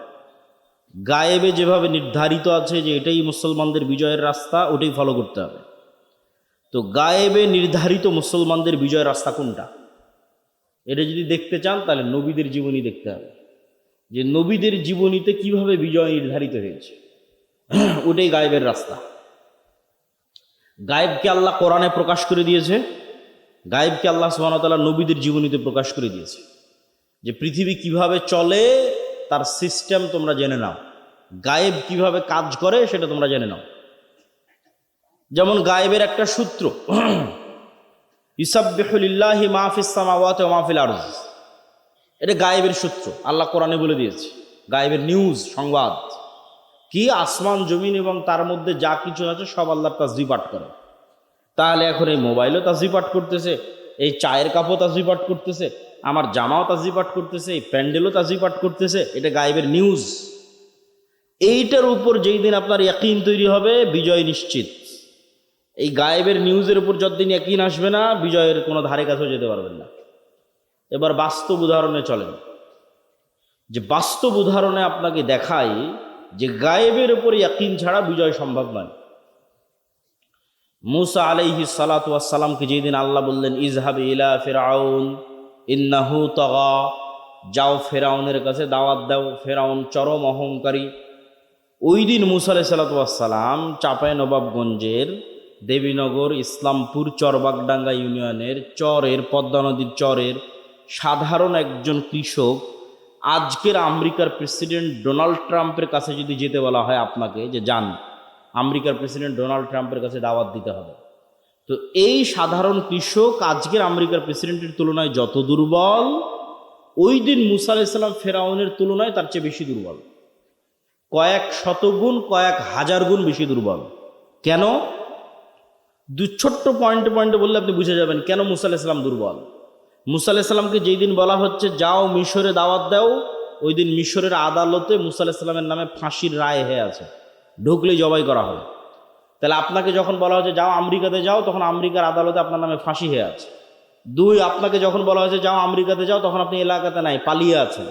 গায়েবে যেভাবে নির্ধারিত আছে যে এটাই মুসলমানদের বিজয়ের রাস্তা, ওটাই ফলো করতে হবে। তো গায়েবে নির্ধারিত মুসলমানদের বিজয়ের রাস্তা কোনটা, এটা যদি দেখতে চান তাহলে নবীদের জীবনী দেখতে হবে, যে নবীদের জীবনীতে কিভাবে বিজয় নির্ধারিত হয়েছে, ওটাই গায়েবের রাস্তা। গায়েবকে আল্লাহ কোরআনে প্রকাশ করে দিয়েছে, গায়েবকে আল্লাহ সুবহানাহু ওয়া তাআলা নবীদের জীবনীতে প্রকাশ করে দিয়েছে, যে পৃথিবী কিভাবে চলে তার সিস্টেম তোমরা জেনে নাও, গায়েব কিভাবে কাজ করে সেটা তোমরা জেনে নাও। যেমন গায়েবের একটা সূত্র, ইউসাব্বিহু লিল্লাহি মা ফিস সামাওয়াতি ওয়া মা ফিল আরদ, এটা গায়েবের সূত্র, আল্লাহ কোরআনে বলে দিয়েছে। গায়েবের নিউজ, সংবাদ কি, আসমান জমিন এবং তার মধ্যে যা কিছু আছে সব আল্লাহর তাসবিহ পাঠ করে। তাহলে এখন এই মোবাইলও তাসবিহ পাঠ করতেছে, এই চায়ের কাপও তাসবিহ পাঠ করতেছে, আমার জামাও তাসবিহ পাঠ করতেছে, এই প্যান্ডেলও তাসবিহ পাঠ করতেছে, এটা গায়েবের নিউজ। এইটার উপর যেই দিন আপনার ইয়াকিন তৈরি হবে, বিজয় নিশ্চিত। এই গায়েবের নিউজের উপর যতদিন ইয়াকিন আসবে না, বিজয়ের কোনো ধারে কাছেও যেতে পারবেন না। এবার বাস্তব উদাহরণে চলেন, যে বাস্তব উদাহরণে আপনাকে দেখাই যে গায়েবের উপর ইয়াকিন ছাড়া বিজয় সম্ভব নয়। মুসা আলাইহিস সালাতু ওয়াস সালামকে যেদিন আল্লাহ বললেন ইযহাব ইলা ফিরআউন ইন্নাহু তাগা, যাও ফেরাউনের কাছে দাওয়াত দাও, ফেরাউন চরম অহংকারী। ওই দিন মুসা আলাইহিস সালাতু ওয়াস সালাম চাঁপাইনবাবগঞ্জের দেবীনগর ইসলামপুর চরবাগডাঙ্গা ইউনিয়নের চরের, পদ্মা নদীর চরের সাধারণ একজন কৃষক, আজকের আমেরিকার প্রেসিডেন্ট ডোনাল্ড ট্রাম্পের কাছে যদি যেতে বলা হয় আপনাকে যে যান আমেরিকার প্রেসিডেন্ট ডোনাল্ড ট্রাম্পের কাছে দাওয়াত দিতে হবে, তো এই সাধারণ কৃষক আজকের আমেরিকার প্রেসিডেন্টের তুলনায় যত দুর্বল, ওই দিন মুসা আলাইহিস সালাম ফেরাউনের তুলনায় তার চেয়ে বেশি দুর্বল, কয়েক শতগুণ, কয়েক হাজার গুণ বেশি দুর্বল। কেন? দু ছোট্ট পয়েন্টে পয়েন্টে বললে আপনি বুঝে যাবেন কেন মুসা আলাইহিস সালাম দুর্বল। মুসা আলাইহিস সালামকে যেই দিন বলা হচ্ছে যাও মিশরে দাওয়াত দাও, ওই দিন মিশরের আদালতে মুসা আলাইহিস সালামের নামে ফাঁসির রায় হয়ে আছে, ঢুকলেই জবাই করা হবে। তাহলে আপনাকে যখন বলা হচ্ছে যাও আমেরিকাতে যাও, তখন আমেরিকার আদালতে আপনার নামে ফাঁসি হয়ে আছে। দুই, আপনাকে যখন বলা হয়েছে যাও আমেরিকাতে যাও, তখন আপনি এলাকাতে নাই, পালিয়ে আছেন।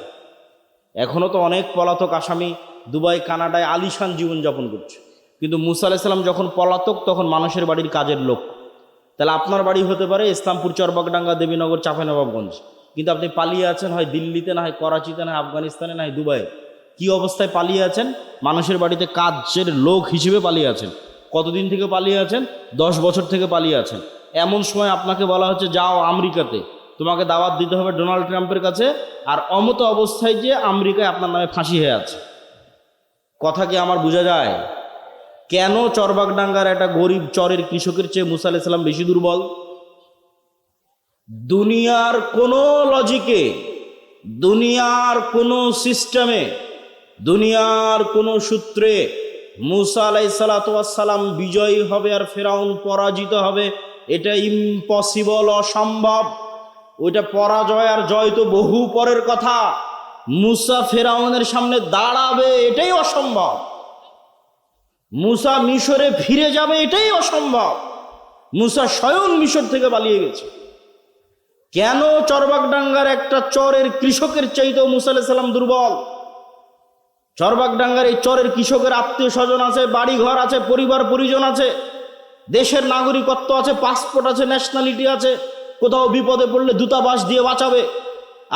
এখনও তো অনেক পলাতক আসামি দুবাই, কানাডায় আলিশান জীবনযাপন করছে, কিন্তু মুসা আলাইহিস সালাম যখন পলাতক তখন মানুষের বাড়ির কাজের লোক। তাহলে আপনার বাড়ি হতে পারে ইসলামপুর চরবাগডাঙ্গা দেবীনগর চাঁপাইনবাবগঞ্জ, কিন্তু আপনি পালিয়ে আছেন হয় দিল্লিতে, না হয় করাচিতে, না হয় আফগানিস্তানে, না হয় দুবাইয়ে। কী অবস্থায় পালিয়ে আছেন? মানুষের বাড়িতে কাজের লোক হিসেবে পালিয়ে আছেন। কতদিন থেকে পালিয়ে আছেন? 10 বছর থেকে পালিয়ে আছেন। এমন সময় আপনাকে বলা হচ্ছে যাও আমেরিকাতে, তোমাকে দাওয়াত দিতে হবে ডোনাল্ড ট্রাম্পের কাছে, আর অমত অবস্থায় যে আমেরিকায় আপনার নামে ফাঁসি হয়ে আছে। কথা কি আমার বোঝা যায়? কেন চরবাগডাঙ্গার একটা গরিব চরের কৃষকের চেয়ে মুসা আলাইহিস সালাম বেশি দুর্বল? দুনিয়ার কোনো লজিকে, দুনিয়ার কোনো সিস্টেমে, দুনিয়ার কোনো সূত্রে মুসা আলাইহিস সালাম বিজয়ী হবে আর ফেরাউন পরাজিত হবে, এটা ইম্পসিবল, অসম্ভব। ওইটা পরাজয় আর জয় তো বহু পরের কথা। মুসা ফেরাউনের সামনে দাঁড়াবে এটাই অসম্ভব, মুসা মিশরে ফিরে যাবে এটাই অসম্ভব। মুসা স্বয়ং মিশর থেকে পালিয়ে গেছে। কেন চরবাগডাঙ্গার একটা চরের কৃষকের চাইতেও মুসা আলাইহিস সালাম দুর্বল? চরবাগডাঙ্গার এই চরের কৃষকের আত্মীয় স্বজন আছে, বাড়ি ঘর আছে, পরিবার পরিজন আছে, দেশের নাগরিকত্ব আছে, পাসপোর্ট আছে, ন্যাশনালিটি আছে, কোথাও বিপদে পড়লে দূতাবাস দিয়ে বাঁচাবে।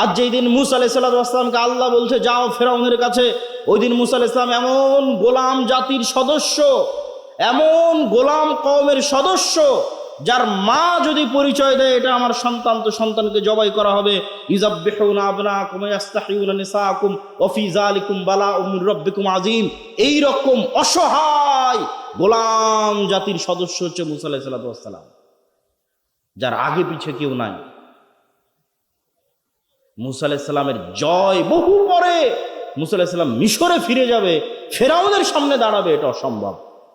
আর যেই দিন মুসা আলাইহিস সালামকে আল্লাহ বলছে যাও ফেরাউনের কাছে, ওই দিন মুসা আলাইহিস সালাম এমন গোলাম জাতির সদস্য, এমন গোলাম কওমের সদস্য, যার মা যদি পরিচয় দেয় এটা আমার সন্তান, তো সন্তানকে জবাই করা হবে। ইযাববিহুনা আবনাকুম ওয়া ইস্তাহয়ুনা নিসাআকুম ওয়া ফি যালিকুম বালাউম মির রাব্বিকুম আযীম। এই রকম অসহায় গোলাম জাতির সদস্য হচ্ছে মুসা আলাইহিস সালাম, যার আগে পিছে কেউ নাই। মুসা আলাইহিস সালামের জয় বহু পরে। মুসা আলাইহিস সালাম মিশরে ফিরে যাবে, ফেরাউনের সামনে দাঁড়াবে, এটা অসম্ভব,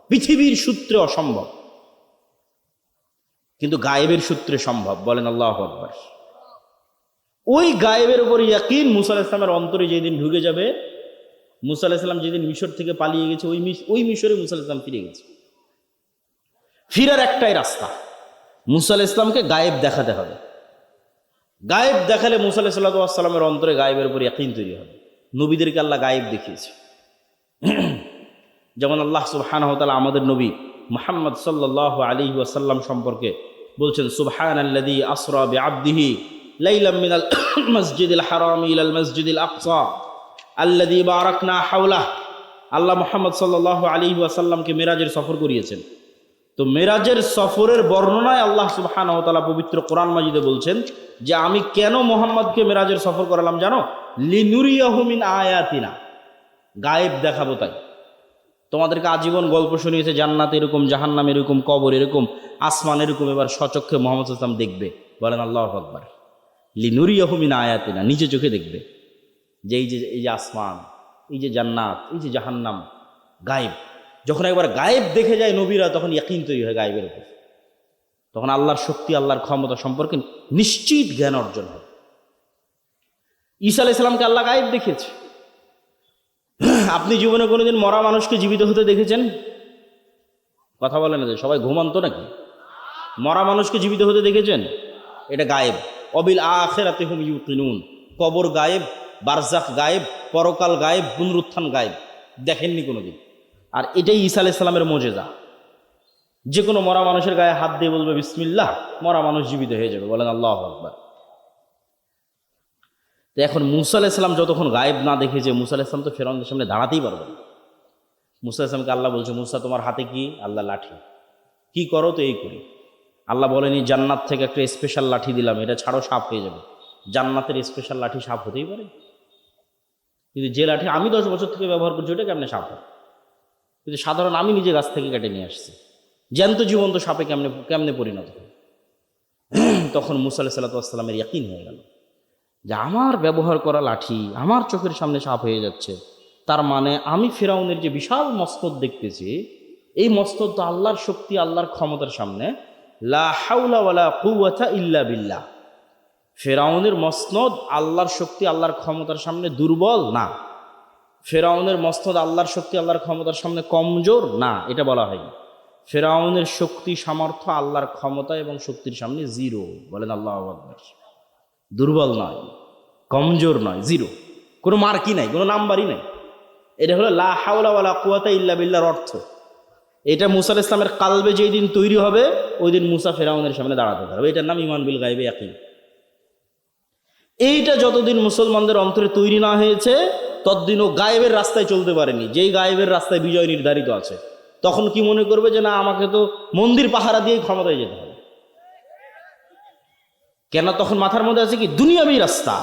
পৃথিবীর সূত্রে অসম্ভব, কিন্তু গায়েবের সূত্রে সম্ভব। বলেন আল্লাহু আকবার। ওই গায়েবের উপর ইয়াকিন মুসা আলাইহিস সালামের অন্তরে যেদিন ঢুকে যাবে, মুসা আলাইহিস সালাম যেদিন মিশর থেকে পালিয়ে গেছে, ওই মিশরে মুসা আলাইহিস সালাম ফিরে গেছে। ফিরার একটাই রাস্তা, মুসা আলাইহিস সালামকে গায়েব দেখাতে হবে। গায়েব দেখালে মুসা আলাইহিস সালামের অন্তরে গায়েবের উপর ইয়াকিন তৈরি হবে। নবীদেরকে আল্লাহ গায়েব দেখিয়েছে। যেমন আল্লাহ সুবহানাহু ওয়া তাআলা আমাদের নবী মুহাম্মদ সাল্লাল্লাহু আলাইহি ওয়াসাল্লাম সম্পর্কে বলছেন সুবহানাল্লাযী আসরা বিআবদিহি লাইলাম মিনাল মাসজিদিল হারামি ইলাল মাসজিদিল আকসা আল্লাযী বারাকনা হাওলাহ। আল্লাহ মুহাম্মদ সাল্লাল্লাহু আলাইহি ওয়াসাল্লামকে মেরাজের সফর করিয়েছেন। তো তো মেরাজের সফরের বর্ণনায় আল্লাহ সুবহানাহু ওয়া তাআলা পবিত্র কোরআন মাজিদে বলছেন যে আমি কেন মুহাম্মদকে মেরাজের সফর করালাম জানো? লিনুরিয়াহু মিন আয়াতিনা, গায়েব দেখাবো তাই। তোমাদেরকে আজীবন গল্প শুনিয়েছে জান্নাত এরকম, জাহান্নাম এরকম, কবর এরকম, আসমান এরকম, এবার সচক্ষে মুহাম্মদ সাল্লাল্লাহু আলাইহি ওয়াসাল্লাম দেখবে। বলেন আল্লাহু আকবার। লিনুরিয়াহু মিন আয়াতিনা, নিজে চোখে দেখবে যে এই যে আসমান, এই যে জান্নাত, এই যে জাহান্নাম গায়েব। যখন একবার গায়েব দেখে যায় নবীরা, তখন ইয়াকিন তৈরি হয় গায়েবের উপর। তখন আল্লাহর শক্তি, আল্লাহর ক্ষমতা সম্পর্কে নিশ্চিত জ্ঞান অর্জন হয়। ঈসা আলাইহিস সালামকে আল্লাহ গায়েব দেখিয়েছে। আপনি জীবনে কোনোদিন মরা মানুষকে জীবিত হতে দেখেছেন? কথা বলেন না, যে সবাই ঘুমান্ত নাকি? মরা মানুষকে জীবিত হতে দেখেছেন? এটা গায়েব। অবিল আখিরাতি হুম ইউকিনুন, কবর গায়েব, বারজাখ গায়েব, পরকাল গায়েব, পুনরুত্থান গায়েব, দেখেননি কোনোদিন। আর এটাই ঈসা আলাইহিস সালামের মুজিজা। যে কোনো মরা মানুষের গায়ে হাত দিয়ে বলবে বিসমিল্লাহ, মরা মানুষ জীবিত হয়ে যাবে। বলেন আল্লাহু আকবার। তো এখন মুসা আলাইহিস সালাম যতক্ষণ গায়েব না দেখেছে, মুসা আলাইহিস সালাম তো ফেরাউনের সামনে দাঁড়াতেই পারবে না। মুসা আলাইহিস সালামকে আল্লাহ বলছে, মুসা তোমার হাতে কি? আল্লাহ লাঠি। কি করো? তো এই করি। আল্লাহ বলেনি জান্নাত থেকে একটা স্পেশাল লাঠি দিলাম, এটা ছাড়ো সাপ হয়ে যাবে। জান্নাতের স্পেশাল লাঠি সাপ হতেই পারে? কিন্তু যে লাঠি আমি 10 বছর থেকে ব্যবহার করছি, ওটা কেমনে সাপ হয়? কিন্তু সাধারণ আমি নিজে গাছ থেকে কেটে নিয়ে আসছি, জ্যান্ত জীবন্ত সাপে কেমনে কেমনে পরিণত হয়? তখন মুসা আলাইহিস সালামের ইয়াকিন হয়ে গেল যে আমার ব্যবহার করা লাঠি আমার চোখের সামনে সাপ হয়ে যাচ্ছে, তার মানে আমি ফেরাউনের যে বিশাল মসনদ দেখতেছি, এই মসনদ তো আল্লাহর শক্তি, আল্লাহর ক্ষমতার সামনে লা হাওলা ওয়ালা কুওয়াতা ইল্লা বিল্লাহ। ফেরাউনের মসনদ আল্লাহর শক্তি, আল্লাহর ক্ষমতার সামনে দুর্বল না। ফেরাউনের মসনদ আল্লাহর শক্তি, আল্লাহর ক্ষমতার সামনে কমজোর না, এটা বলা হয়নি। ফেরাউনের শক্তি, সামর্থ্য আল্লাহর ক্ষমতা এবং শক্তির সামনে জিরো। বলেন আল্লাহু আকবার। দুর্বল নয়, কমজোর নয়, জিরো, কোনো মার্কই নাই, কোনো নাম্বারই নাই। এটা হলো লা হাওলা ওয়ালা কুওয়াতা ইল্লা বিল্লাহর অর্থ। এটা মুসা আলাইহিস সালামের কালবে যেই দিন তৈরি হবে, ওই দিন মুসা ফেরাউনের সামনে দাঁড়াতে পারবে। এটার নাম ঈমান বিল গায়বে ইয়াকিন। এইটা যতদিন মুসলমানদের অন্তরে তৈরি না হয়েছে, ততদিনও গায়েবের রাস্তায় চলতে পারেনি। যেই গায়েবের রাস্তায় বিজয় নির্ধারিত আছে, তখন কি মনে করবে যে না, আমাকে তো মন্দির পাহারা দিয়েই ক্ষমতায় যেতে হবে। কেন? তখন মাথার মধ্যে আছে কি দুনিয়াবী রাস্তা,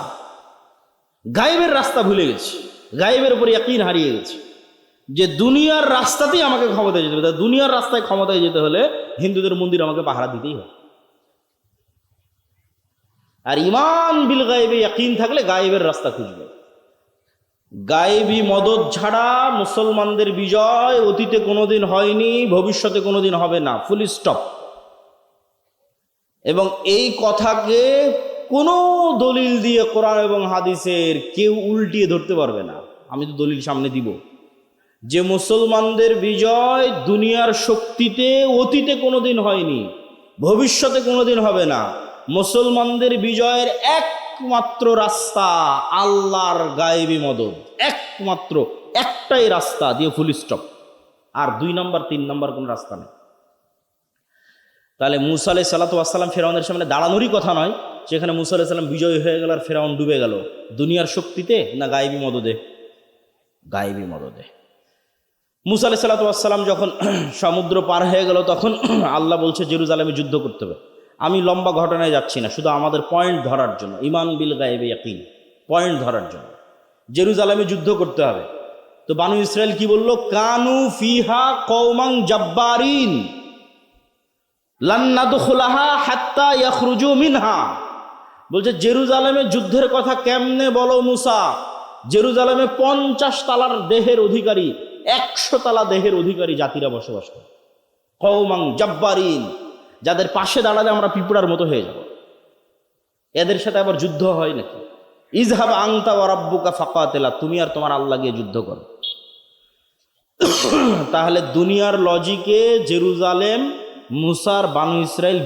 গায়েবের রাস্তা ভুলে গেছি, গায়েবের উপর ইয়াকিন হারিয়ে গেছি যে দুনিয়ার রাস্তাতেই আমাকে ক্ষমতায় যেতে হবে। দুনিয়ার রাস্তায় ক্ষমতায় যেতে হলে হিন্দুদের মন্দির আমাকে পাহারা দিতেই হবে। আর ঈমান বিল গায়বে ইয়াকিন থাকলে গায়েবের রাস্তা খুঁজবে। গায়েবী মদদ ছাড়া মুসলমানদের বিজয় অতীতে কোনোদিন হয়নি, ভবিষ্যতে কোনোদিন হবে না, ফুল স্টপ। এবং এই কথাকে কোনো দলিল দিয়ে, কোরআন এবং হাদিসের, কেউ উল্টিয়ে ধরতে পারবে না। আমি তো দলিল সামনে দিব যে মুসলমানদের বিজয় দুনিয়ার শক্তিতে অতীতে কোনোদিন হয়নি, ভবিষ্যতে কোনোদিন হবে না। মুসলমানদের বিজয়ের একমাত্র রাস্তা আল্লাহর গায়েবী মদদ, একমাত্র একটাই রাস্তা, দিয়ে ফুল স্টপ। আর 2 নম্বর 3 নম্বর কোন রাস্তা নেই। তাহলে মুসা আলাইহিস সালাতু ওয়াস সালাম ফেরাউনের সামনে দাঁড়ানোরই কথা নয়। সেখানে মুসা আলাইহিস সালাম বিজয়ী হয়ে গেল আর ফেরাউন ডুবে গেল। দুনিয়ার শক্তিতে না গায়েবী মদদে? গায়েবী মদদে। মুসা আলাইহিস সালাতু ওয়াস সালাম যখন সমুদ্র পার হয়ে গেল, তখন আল্লাহ বলছে জেরুজালেমে যুদ্ধ করতে হবে। আমি লম্বা ঘটনায় যাচ্ছি না, শুধু আমাদের পয়েন্ট ধরার জন্য, ঈমান বিল গায়বে ইয়াকিন, পয়েন্ট ধরার জন্য জেরুজালেমে যুদ্ধ করতে হবে। তো বানু ইসরাইল কি বলল? কানু ফিহা কওমান জাব্বারিন লান নাদখুলাহা হাত্তা ইয়াখরুজু মিনহা। বলছে জেরুজালেমে যুদ্ধের কথা কেমনে বলো মুসা? জেরুজালেমে 50 তালার দেহের অধিকারী, 100 তালা দেহের অধিকারী জাতিরা বসবাস করে। কওমান জাব্বারিন, যাদের পাশে দাঁড়ালে আমরা পিঁপড়ার মতো হয়ে যাব। এদের সাথে আবার যুদ্ধ হয় নাকি? ইযহাব আনতা ওয়া রাব্বুকা ফাকাতিলা, তুমি আর তোমার আল্লাহ গিয়ে যুদ্ধ করো। তাহলে দুনিয়ার লজিকে জেরুজালেম মুসার বানু ইসরাইল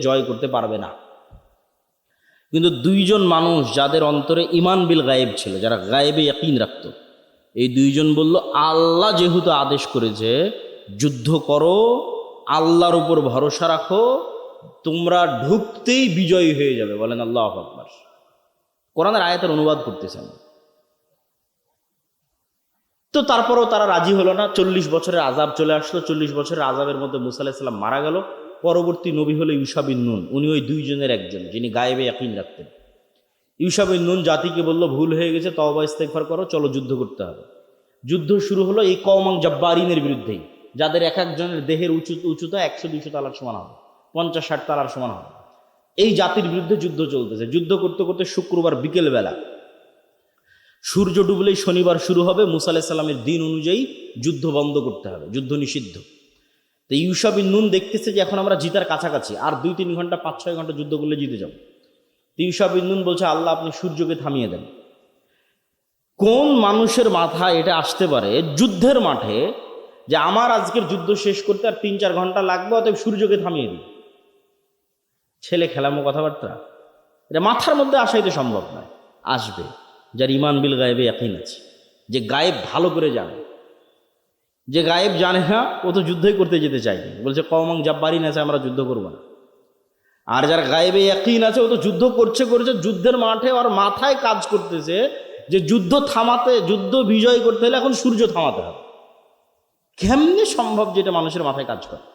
জয় করতে পারবে না। কিন্তু 2 জন মানুষ যাদের অন্তরে ঈমান বিল গায়েব ছিল, যারা গায়েবে ইয়াকিন রাখত, এই 2 জন বলল আল্লাহ যেহেতু আদেশ করেছে যুদ্ধ করো, আল্লাহর উপর ভরসা রাখো, তোমরা ঢুকতেই বিজয়ী হয়ে যাবে। বলেন আল্লাহু আকবার। কোরআনের আয়াতের অনুবাদ করতেছেন। তো তারপরেও তারা রাজি হলো না। 40 বছরের আযাব চলে আসলো। 40 বছরের আযাবের মধ্যে মুসা আলাইহিস সালাম মারা গেল। পরবর্তী নবী হলো ইউশা বিন নুন। উনি ওই দুইজনের একজন, যিনি গায়েবে ইয়াকিন রাখতেন। ইউশা বিন নুন জাতিকে বলল, ভুল হয়ে গেছে, তওবা ইস্তেগফার করো, চলো যুদ্ধ করতে হবে। যুদ্ধ শুরু হলো এই কওমাং জাব্বারিনের বিরুদ্ধেই, যাদের এক একজনের দেহের উচ্চতা 100-200 তালার সমান হবে, 50-60 তালার সমান হবে। এই জাতির বিরুদ্ধে যুদ্ধ চলতেছে। যুদ্ধ করতে করতে শুক্রবার বিকেলবেলা, সূর্য ডুবলেই শনিবার শুরু হবে। মুসা আলাইহিস সালামের দিন অনুযায়ী যুদ্ধ বন্ধ করতে হবে, যুদ্ধ নিষিদ্ধ। তো ইউশা বিন নুন দেখতেছে যে এখন আমরা জিতার কাছাকাছি, আর 2-3 ঘন্টা 5-6 ঘন্টা যুদ্ধ করলে জিতে যাব। ইউশা বিন নুন বলছে, আল্লাহ আপনি সূর্যকে থামিয়ে দেন। কোন মানুষের মাথায় এটা আসতে পারে যুদ্ধের মাঠে যে আমার আজকের যুদ্ধ শেষ করতে আর 3-4 ঘন্টা লাগবে, অতএব সূর্যকে থামিয়ে দিই? ছেলে খেলামো কথাবার্তা, এটা মাথার মধ্যে আসাই তো সম্ভব নয়। আসবে যার ইমান বিল গায়েবে ইয়াকিন আছে, যে গায়েব ভালো করে জানে। যে গায়েব জানে না ও তো যুদ্ধই করতে যেতে চায়নি, বলছে কওমাং জাব্বারিন আছে, আমরা যুদ্ধ করবো না। আর যার গায়েবে ইয়াকিন আছে ও তো যুদ্ধ করছে, যুদ্ধের মাঠে আর মাথায় কাজ করতেছে যে যুদ্ধ থামাতে, যুদ্ধ বিজয় করতে হলে এখন সূর্য থামাতে হবে। কেমনে সম্ভব যেটা মানুষের মাথায় কাজ করে?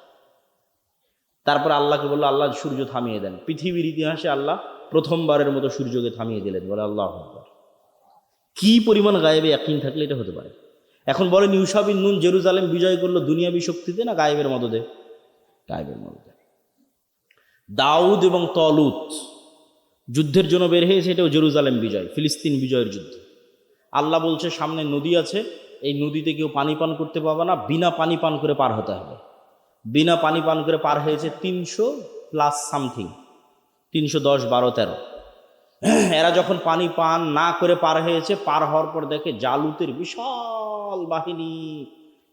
তারপর আল্লাহকে বললো, আল্লাহ সূর্য থামিয়ে দেন। পৃথিবীর ইতিহাসে আল্লাহ প্রথমবারের মতো সূর্যকে থামিয়ে দিলেন। বলে আল্লাহু আকবার। কি পরিমাণ গায়েবে ইয়াকিন থাকলে এটা হতে পারে? এখন বলেন, ইউশা বিন নুন জেরুজালেম বিজয় করলো দুনিয়াবী শক্তিতে না গায়েবের মদদে? গায়েবের মদদে। দাউদ এবং তলুত যুদ্ধের জন্য বের হয়েছে, এটাও জেরুজালেম বিজয়, ফিলিস্তিন বিজয়ের যুদ্ধ। আল্লাহ বলছে সামনে নদী আছে, এই নদীতে কেউ পানি পান করতে পাবে না, বিনা পানি পান করে পার হতে হবে। বিনা পানি পান করে পার হয়েছে 300+ সামথিং, 310, 12, 13। এরা যখন পানি পান না করে পার হয়েছে, পার হওয়ার পর দেখে জালুতের বিশাল বাহিনী,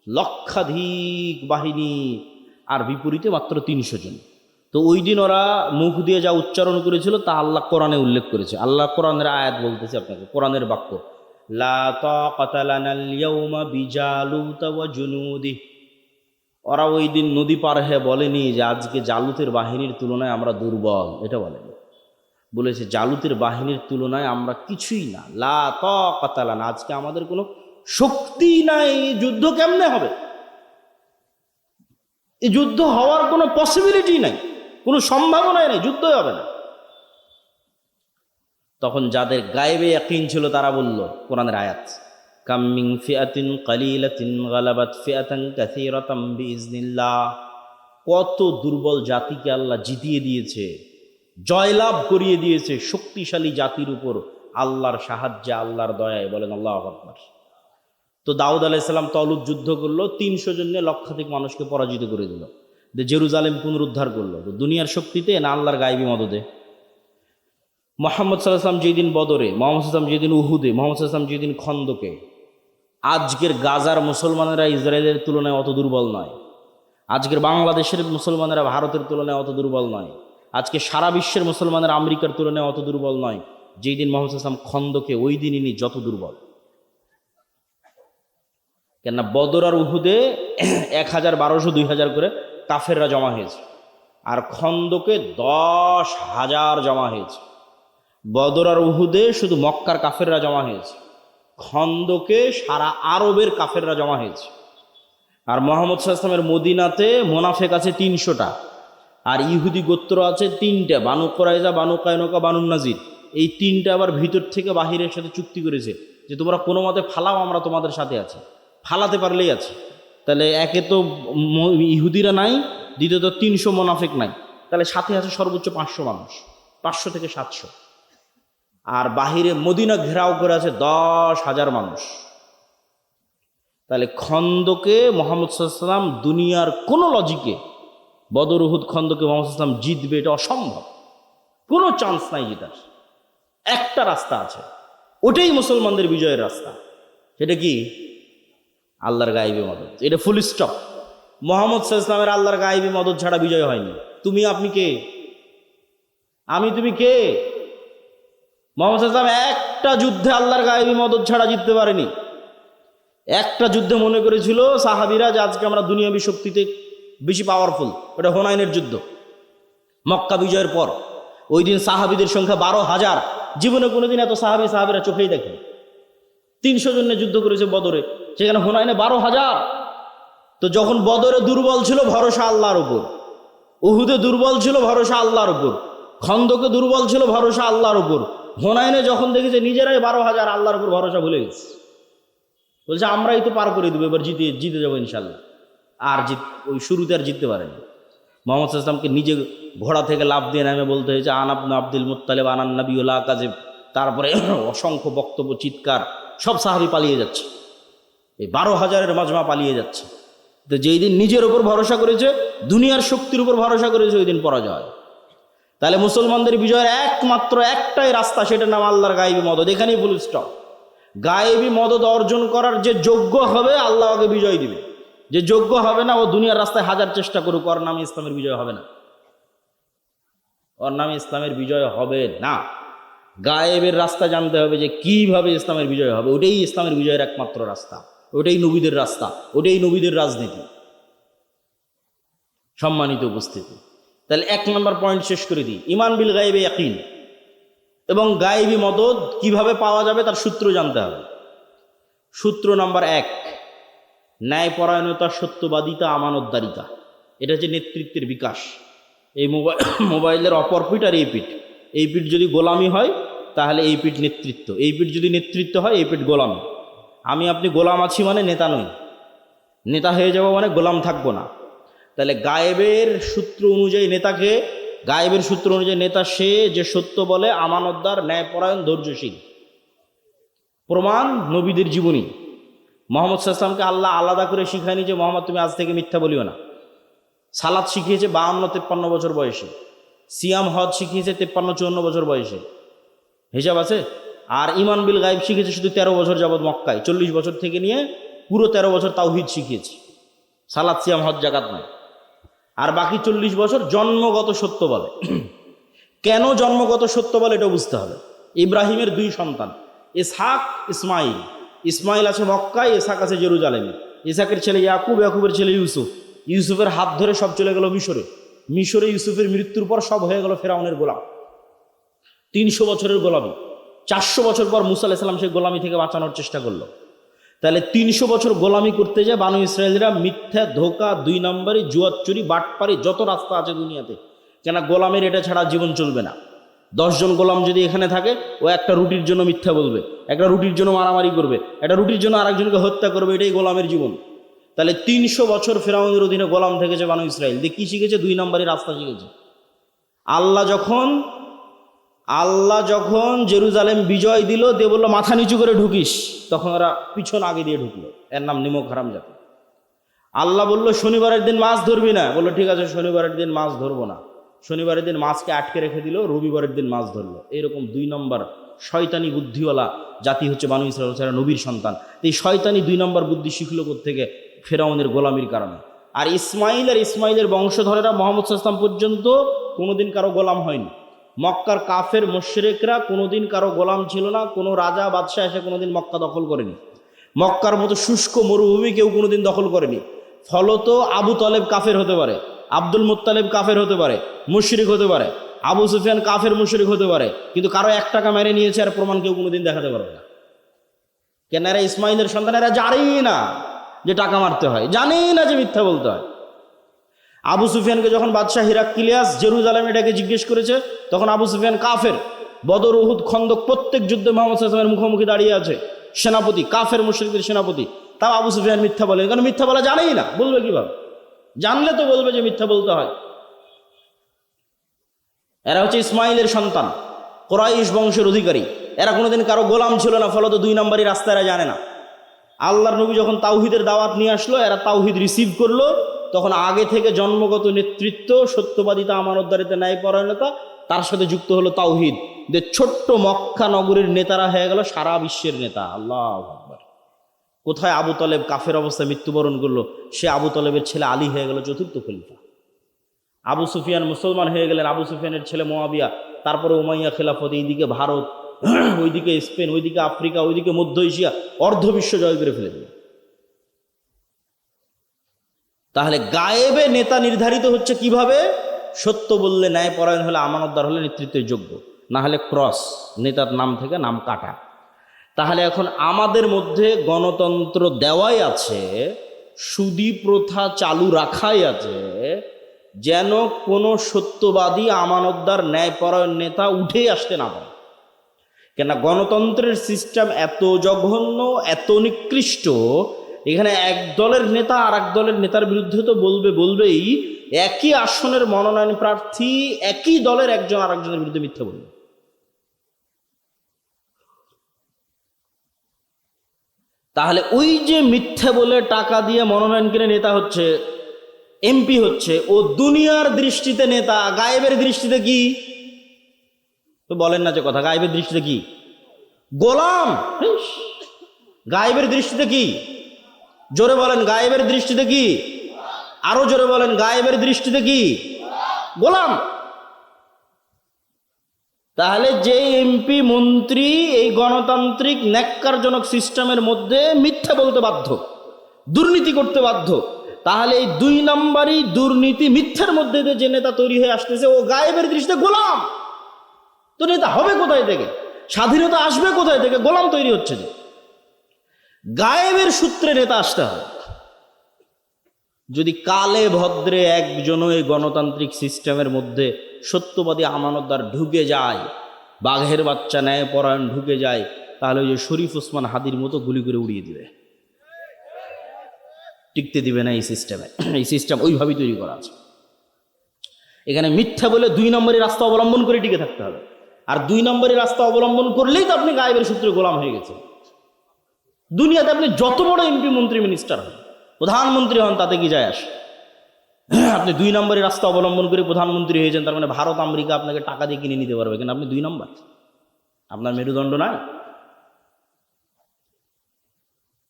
লক্ষাধিক বাহিনী, আর বিপরীতে মাত্র 300 জন। তো ওই দিন ওরা মুখ দিয়ে যা উচ্চারণ করেছিল তা আল্লাহ কোরআনে উল্লেখ করেছে। আল্লাহ কোরআনের আয়াত বলতেছে আপনাকে, কোরআনের বাক্য, লা তাকাতা লানাল ইয়াউমা বিজালুতা ওয়া জুনুদিহি। ওরা ওই দিন নদী পার হয়ে বলেনি যে আজকে জালুতের বাহিনীর তুলনায় আমরা দুর্বল, এটা বলেনি। বলেছে জালুতের বাহিনীর তুলনায় আমরা কিছুই না, লা তাকাতা লানা, আজকে আমাদের কোনো শক্তি নাই। যুদ্ধ কেমনে হবে? এই যুদ্ধ হওয়ার কোনো পসিবিলিটি নাই, কোনো সম্ভাবনাই নেই, যুদ্ধই হবে না। তখন যাদের গায়েবে ইয়াকিন ছিল তারা বলল, কোরআনের আয়াত, কাম মিন ফিআতিন কালিলাতিন গালাবাত ফিআতান কাসীরাতাম বিইজনিল্লাহ। কত দুর্বল জাতিকে আল্লাহ জিতিয়ে দিয়েছে, জয়লাভ করিয়ে দিয়েছে শক্তিশালী জাতির উপর আল্লাহর সাহায্যে, আল্লাহর দয়ায়। বলেন আল্লাহু আকবার। তো দাউদ আলাইহিস সালাম তলুত যুদ্ধ করলো, 300 জন নিয়ে লক্ষাধিক মানুষকে পরাজিত করে দিল, জেরুজালেম পুনরুদ্ধার করলো। তো দুনিয়ার শক্তিতে না আল্লাহর গায়েবী মদদে? মুহাম্মদ সাল্লাল্লাহু আলাইহি ওয়াসাল্লাম যেদিন বদরে, মুহাম্মদ সাল্লাল্লাহু আলাইহি ওয়াসাল্লাম যেদিন উহুদে, মুহাম্মদ সাল্লাল্লাহু আলাইহি ওয়াসাল্লাম যেদিন খন্দকে, আজকের গাজার মুসলমানেরা ইসরায়েলের তুলনায় অত দুর্বল নয়। আজকের বাংলাদেশের মুসলমানেরা ভারতের তুলনায় অত দুর্বল নয়। আজকে সারা বিশ্বের মুসলমানেরা আমেরিকার তুলনায় অত দুর্বল নয়। যেই দিন মুহাম্মদ সাল্লাল্লাহু আলাইহি ওয়াসাল্লাম খন্দকে, ওই দিন ইনি যত দুর্বল। কেননা বদর আর উহুদে 1000, 1200, 2000 করে কাফেররা জমা হয়েছে, আর খন্দকে 10,000 জমা হয়েছে। বদর আর উহুদে শুধু মক্কার কাফেররা জমা হয়েছে, খন্দকে সারা আরবের কাফেররা জমা হয়েছে। আর মুহাম্মদ সাল্লাল্লাহু আলাইহি ওয়াসাল্লামের মদিনাতে মুনাফিক আছে 300টা, আর ইহুদি গোত্র আছে 3টে, বানু কুরাইজা, বানু কায়নুকা, বানু নাজির। এই 3টে আবার ভিতর থেকে বাহিরের সাথে চুক্তি করেছে যে তোমরা কোনো মতে ফালাও, আমরা তোমাদের সাথে আছি। ফালাতে পারলেই আছে। তাহলে একে তো ইহুদিরা নাই, দ্বিতীয়ত 300 মুনাফিক নাই, তাহলে সাথে আছে সর্বোচ্চ 500 মানুষ, 500 থেকে 700। আর বাহিরে মদিনা ঘেরাও করে আছে 10,000 মানুষ। তাহলে খন্দকে মুহাম্মদ সাল্লাল্লাহু আলাইহি ওয়াসাল্লাম দুনিয়ার কোনো লজিকে বদর উহুদ খন্দকে মুহাম্মদ সাল্লাল্লাহু আলাইহি ওয়াসাল্লাম জিতবে, এটা অসম্ভব, কোনো চান্স নাই জিতার। একটা রাস্তা আছে, ওটাই মুসলমানদের বিজয়ের রাস্তা। সেটা কি? আল্লাহর গায়েবী মদদ। এটা ফুল স্টপ। মুহাম্মদ সাল্লাল্লাহু আলাইহি ওয়াসাল্লামের আল্লাহর গায়েবী মদদ ছাড়া বিজয় হয়নি। তুমি আপনি কে? আমি তুমি কে? মুহাম্মদ সাল্লাল্লাহু আলাইহি ওয়াসাল্লাম একটা যুদ্ধে আল্লাহর গায়েবী মদদ ছাড়া জিততে পারেনি। একটা যুদ্ধে মনে করেছিল সাহাবীরা যে আজকে আমরা দুনিয়াবী শক্তিতে বেশি পাওয়ারফুল, ওটা হুনাইনের যুদ্ধ, মক্কা বিজয়ের পর। ওই দিন সাহাবীদের সংখ্যা 12,000। জীবনে কোনোদিন এত সাহাবীরা চোখেই দেখেন। 300 জন যুদ্ধ করেছে বদরে, সেখানে হুনাইনে 12,000। তো যখন বদরে দুর্বল ছিল ভরসা আল্লাহর উপর, উহুদে দুর্বল ছিল ভরসা আল্লাহর উপর, খন্দকে দুর্বল ছিল ভরসা আল্লাহর উপর, হুনাইনে যখন দেখেছে নিজেরাই 12,000, আল্লাহর উপর ভরসা ভুলে গেছে। বলছে আমরাই তো পার করে দেবো, এবার জিতে যাবো ইনশাল্লাহ। আর ওই শুরুতে আর জিততে পারেনি। মোহাম্মদ সাল্লাল্লাহু আলাইহি ওয়াসাল্লামকে নিজে ঘোড়া থেকে লাফ দিয়ে নামে বলতে হয়েছে আন ইবনে আব্দুল মুত্তালিব আনান নবিয়্যুল কাযিব। তারপরে অসংখ্য বক্তব্য, চিৎকার, সব সাহাবী পালিয়ে যাচ্ছে, এই 12,000-এর মাজমা পালিয়ে যাচ্ছে। তো যেই দিন নিজের উপর ভরসা করেছে, দুনিয়ার শক্তির উপর ভরসা করেছে, ওই দিন পরাজয়। তাহলে মুসলমানদের বিজয়ের একমাত্র একটাই রাস্তা, সেটার নাম আল্লাহর গায়েবী মদদ। এখানেই ফুল স্টপ। গায়েবী মদদ অর্জন করার যে যোগ্য হবে আল্লাহ ওকে বিজয় দিবে, যে যোগ্য হবে না ও দুনিয়ার রাস্তায় হাজার চেষ্টা করুক, ওর নামে ইসলামের বিজয় হবে না, ওর নামে ইসলামের বিজয় হবে না। গায়েবের রাস্তা জানতে হবে যে কিভাবে ইসলামের বিজয় হবে, ওটাই ইসলামের বিজয়ের একমাত্র রাস্তা, ওটাই নবীদের রাস্তা, ওটাই নবীদের রাজনীতি। সম্মানিত উপস্থিতি, তাহলে 1 নম্বর পয়েন্ট শেষ করে দিই, ঈমান বিল গায়বে ইয়াকিন। এবং গায়েবী মদদ কিভাবে পাওয়া যাবে তার সূত্র জানতে হবে। সূত্র নাম্বার 1, ন্যায়পরায়ণতা, সত্যবাদিতা, আমানতদারিতা। এটা হচ্ছে নেতৃত্বের বিকাশ। এই মোবাইলের অপর পিঠ আর এই পিঠ, এই পিঠ যদি গোলামি হয় তাহলে এই পিঠ নেতৃত্ব, এই পিঠ যদি নেতৃত্ব হয় এই পিঠ গোলামি। আমি আপনি গোলাম আছি মানে নেতা নই, নেতা হয়ে যাব মানে গোলাম থাকবো না। তাহলে গায়েবের সূত্র অনুযায়ী নেতাকে, গায়েবের সূত্র অনুযায়ী নেতা সে যে সত্য বলে, আমানতদার, ন্যায়পরায়ণ, ধৈর্যশীল। প্রমাণ নবীদের জীবনী। মোহাম্মদ সাল্লাল্লাহু আলাইহি ওয়াসাল্লামকে আল্লাহ আলাদা করে শিখায়নি যে মোহাম্মদ তুমি আজ থেকে মিথ্যা বলিও না। সালাত শিখিয়েছে 52-53 বছর বয়সে, সিয়াম হজ শিখিয়েছে 53-54 বছর বয়সে, হিসাব আছে। আর ঈমান বিল গায়ব শিখেছে শুধু 13 বছর যাবৎ মক্কায়, 40 বছর থেকে নিয়ে পুরো 13 বছর তাওহীদ শিখিয়েছে, সালাত, সিয়াম, হজ, যাকাত নয়। আর বাকি 40 বছর জন্মগত সত্য বলে। কেন জন্মগত সত্য বলে এটা বুঝতে হবে। ইব্রাহিমের 2 সন্তান, ইসহাক, ইসমাইল। ইসমাইল আছে মক্কায়, ইসহাক আছে জেরুজালেমে। ইসহাকের ছেলে ইয়াকুব, ইয়াকুবের ছেলে ইউসুফ। ইউসুফের হাত ধরে সব চলে গেল মিশরে। মিশরে ইউসুফের মৃত্যুর পর সব হয়ে গেল ফেরাউনের গোলাম। 300 বছরের গোলামি। 400 বছর পর মুসা আলাইহিস সালাম সেই গোলামি থেকে বাঁচানোর চেষ্টা করলো। তাহলে 300 বছর গোলামি করতে যায় বানু ইসরায়েলরা মিথ্যা, ধোঁকা, 2 নম্বরই, জুয়া, চুরি, বাটপারি, যত রাস্তা আছে দুনিয়াতে। কেন গোলামের এটা ছাড়া জীবন চলবে না। 10 জন গোলাম যদি এখানে থাকে, ও একটা রুটির জন্য মিথ্যা বলবে, একটা রুটির জন্য মারামারি করবে, একটা রুটির জন্য আরেকজনকে হত্যা করবে, এটাই গোলামের জীবন। তাহলে 300 বছর ফেরাউনের অধীনে গোলাম থেকেছে বানু ইসরায়েল। দিয়ে কি শিখেছে? 2 নম্বরই রাস্তা শিখেছে। আল্লাহ যখন জেরুজালেম বিজয় দিল, দিয়ে বললো মাথা নিচু করে ঢুকিস, তখন ওরা পিছন আগে দিয়ে ঢুকলো। এর নাম নিমক হারাম জাতি। আল্লাহ বললো শনিবারের দিন মাছ ধরবি না, বললো ঠিক আছে শনিবারের দিন মাছ ধরবো না। শনিবারের দিন মাছকে আটকে রেখে দিল, রবিবারের দিন মাছ ধরলো। এইরকম 2 নম্বর শয়তানি বুদ্ধিওয়ালা জাতি হচ্ছে বানু ইসরায়েল, যারা নবীর সন্তান। এই শয়তানি 2 নম্বর বুদ্ধি শিখলো থেকে ফেরাউনের গোলামির কারণে। আর ইসমাইলের বংশধরেরা মোহাম্মদ সাল্লাল্লাহু আলাইহি ওয়াসাল্লাম পর্যন্ত কোনোদিন কারো গোলাম হয়নি। মক্কার কাফের মুশরিকরা কোনোদিন কারো গোলাম ছিল না। কোনো রাজা বাদশাহ এসে কোনোদিন মক্কা দখল করেনি। মক্কার মতো শুষ্ক মরুভূমি কেউ কোনোদিন দখল করেনি। ফলত আবু তালেব কাফের হতে পারে, আব্দুল মুত্তালিব কাফের হতে পারে, মুশরিক হতে পারে, আবু সুফিয়ান কাফের মুশরিক হতে পারে, কিন্তু কারো 1 টাকা মেরে নিয়েছে আর প্রমাণ কেউ কোনোদিন দেখাতে পারবে না। কেন? এরা ইসমাইলের সন্তান, এরা জানেই না যে টাকা মারতে হয়, জানেই না যে মিথ্যা বলতে হয়। আবু সুফিয়ানকে যখন বাদশাহ হিরাক্লিয়াস জেরুজালেমে এটাকে জিজ্ঞেস করেছে, তখন আবু সুফিয়ান কাফের। বদর, উহুদ, খন্দক প্রত্যেক যুদ্ধে মুহাম্মদ সাল্লাল্লাহু আলাইহি ওয়াসাল্লামের মুখোমুখি দাঁড়িয়ে আছে, সেনাপতি, কাফের মুশরিকদের সেনাপতি। তাও আবু সুফিয়ান মিথ্যা বলে, কারণ মিথ্যা বলা জানেই না, বলবে কিভাবে? জানলে তো বলবে যে মিথ্যা বলতে হয়। এরা হচ্ছে ইসমাইলের সন্তান, কুরাইশ বংশের অধিকারী। এরা কোনোদিন কারো গোলাম ছিল না, ফলত 2 নম্বরই রাস্তা এরা জানে না। আল্লাহর নবী যখন তাওহীদের দাওয়াত নিয়ে আসলো, এরা তাওহীদ রিসিভ করলো, তখন আগে থেকে জন্মগত নেতৃত্ব, সত্যবাদিতা, আমানতদারিতা, ন্যায়পরায়ণতা, তার সাথে যুক্ত হলো তাওহীদ। যে ছোট্ট মক্কা নগরীর নেতারা হয়ে গেল সারা বিশ্বের নেতা। আল্লাহু আকবার। কোথায় আবু তালেব কাফের অবস্থায় মৃত্যুবরণ করলো, সে আবু তালেবের ছেলে আলী হয়ে গেল 4র্থ খলিফা। আবু সুফিয়ান মুসলমান হয়ে গেলেন, আবু সুফিয়ানের ছেলে মুআবিয়া। তারপরে উমাইয়া খেলাফত, এইদিকে ভারত, ওইদিকে স্পেন, ওইদিকে আফ্রিকা, ওইদিকে মধ্য এশিয়া, অর্ধবিশ্ব জয় করে ফেলে দিল। তাহলে গায়েবে নেতা নির্ধারিত হচ্ছে কিভাবে? সত্য বললে, ন্যায়পরায়ণ হলে, আমানতদার হলে নেতৃত্বের যোগ্য, না হলে ক্রস, নেতার নাম থেকে নাম কাটা। তাহলে এখন আমাদের মধ্যে গণতন্ত্র দেওয়াই আছে, সুদী প্রথা চালু রাখাই আছে, যেন কোনো সত্যবাদী আমানতদার ন্যায়পরায়ণ নেতা উঠেই আসতে না পারে। কেন গণতন্ত্রের সিস্টেম এত জঘন্য, এত নিকৃষ্ট, এখানে এক দলের নেতা আর এক দলের নেতার বিরুদ্ধে তো বলবেই, একই আসনের মনোনয়ন প্রার্থী একই দলের একজন আর একজনের বিরুদ্ধে মিথ্যা বলবে। তাহলে ওই যে মিথ্যা বলে টাকা দিয়ে মনোনয়ন কিনে নেতা হচ্ছে, এমপি হচ্ছে, ও দুনিয়ার দৃষ্টিতে নেতা, গায়েবের দৃষ্টিতে কি? তো বলেন না যে কথা, গায়েবের দৃষ্টিতে কি? গোলাম। গায়েবের দৃষ্টিতে কি? জোরে বলেন, গায়েবের দৃষ্টিতে কি? আরো জোরে বলেন, গায়েবের দৃষ্টিতে কি? গোলাম। তাহলে যে এমপি মন্ত্রী এই গণতান্ত্রিক ন্যাক্কারজনক সিস্টেমের মধ্যে মিথ্যা বলতে বাধ্য, দুর্নীতি করতে বাধ্য, তাহলে এই 2 নম্বরই দুর্নীতি মিথ্যার মধ্যে যে নেতা তৈরি হয়ে আসতেছে, ও গায়েবের দৃষ্টিতে গোলাম। তো নেতা হবে কোথায় থেকে? স্বাধীনতা আসবে কোথায় থেকে? গোলাম তৈরি হচ্ছে যে। গায়েবের সূত্রে নেতা আসতে হবে। যদি কালে ভদ্রে একজনও এই গণতান্ত্রিক সিস্টেমের মধ্যে সত্যবাদী আমানতদার ঢুকে যায়, বাঘের বাচ্চা ন্যায়পরায়ণ ঢুকে যায়, তাহলে ওই যে শরীফ ওসমান হাদির মতো গুলি করে উড়িয়ে দিবে, টিকতে দিবে না এই সিস্টেমে। এই সিস্টেম ওইভাবেই তৈরি করা আছে। এখানে মিথ্যা বলে 2 নম্বরের রাস্তা অবলম্বন করে টিকে থাকতে হবে। আর 2 নম্বরের রাস্তা অবলম্বন করলেই তো আপনি গায়েবের সূত্রে গোলাম হয়ে গেছেন। দুনিয়াতে আপনি যত বড় এমপি, মন্ত্রী, মিনিস্টার হন, প্রধানমন্ত্রী হন, তাতে কি যায় আসে? আপনি 2 নম্বরের রাস্তা অবলম্বন করে প্রধানমন্ত্রী হয়েছেন, তার মানে ভারত আমেরিকা আপনাকে টাকা দিয়ে কিনে নিতে পারবে, কিন্তু আপনি 2 নম্বর, আপনার মেরুদণ্ড নাই।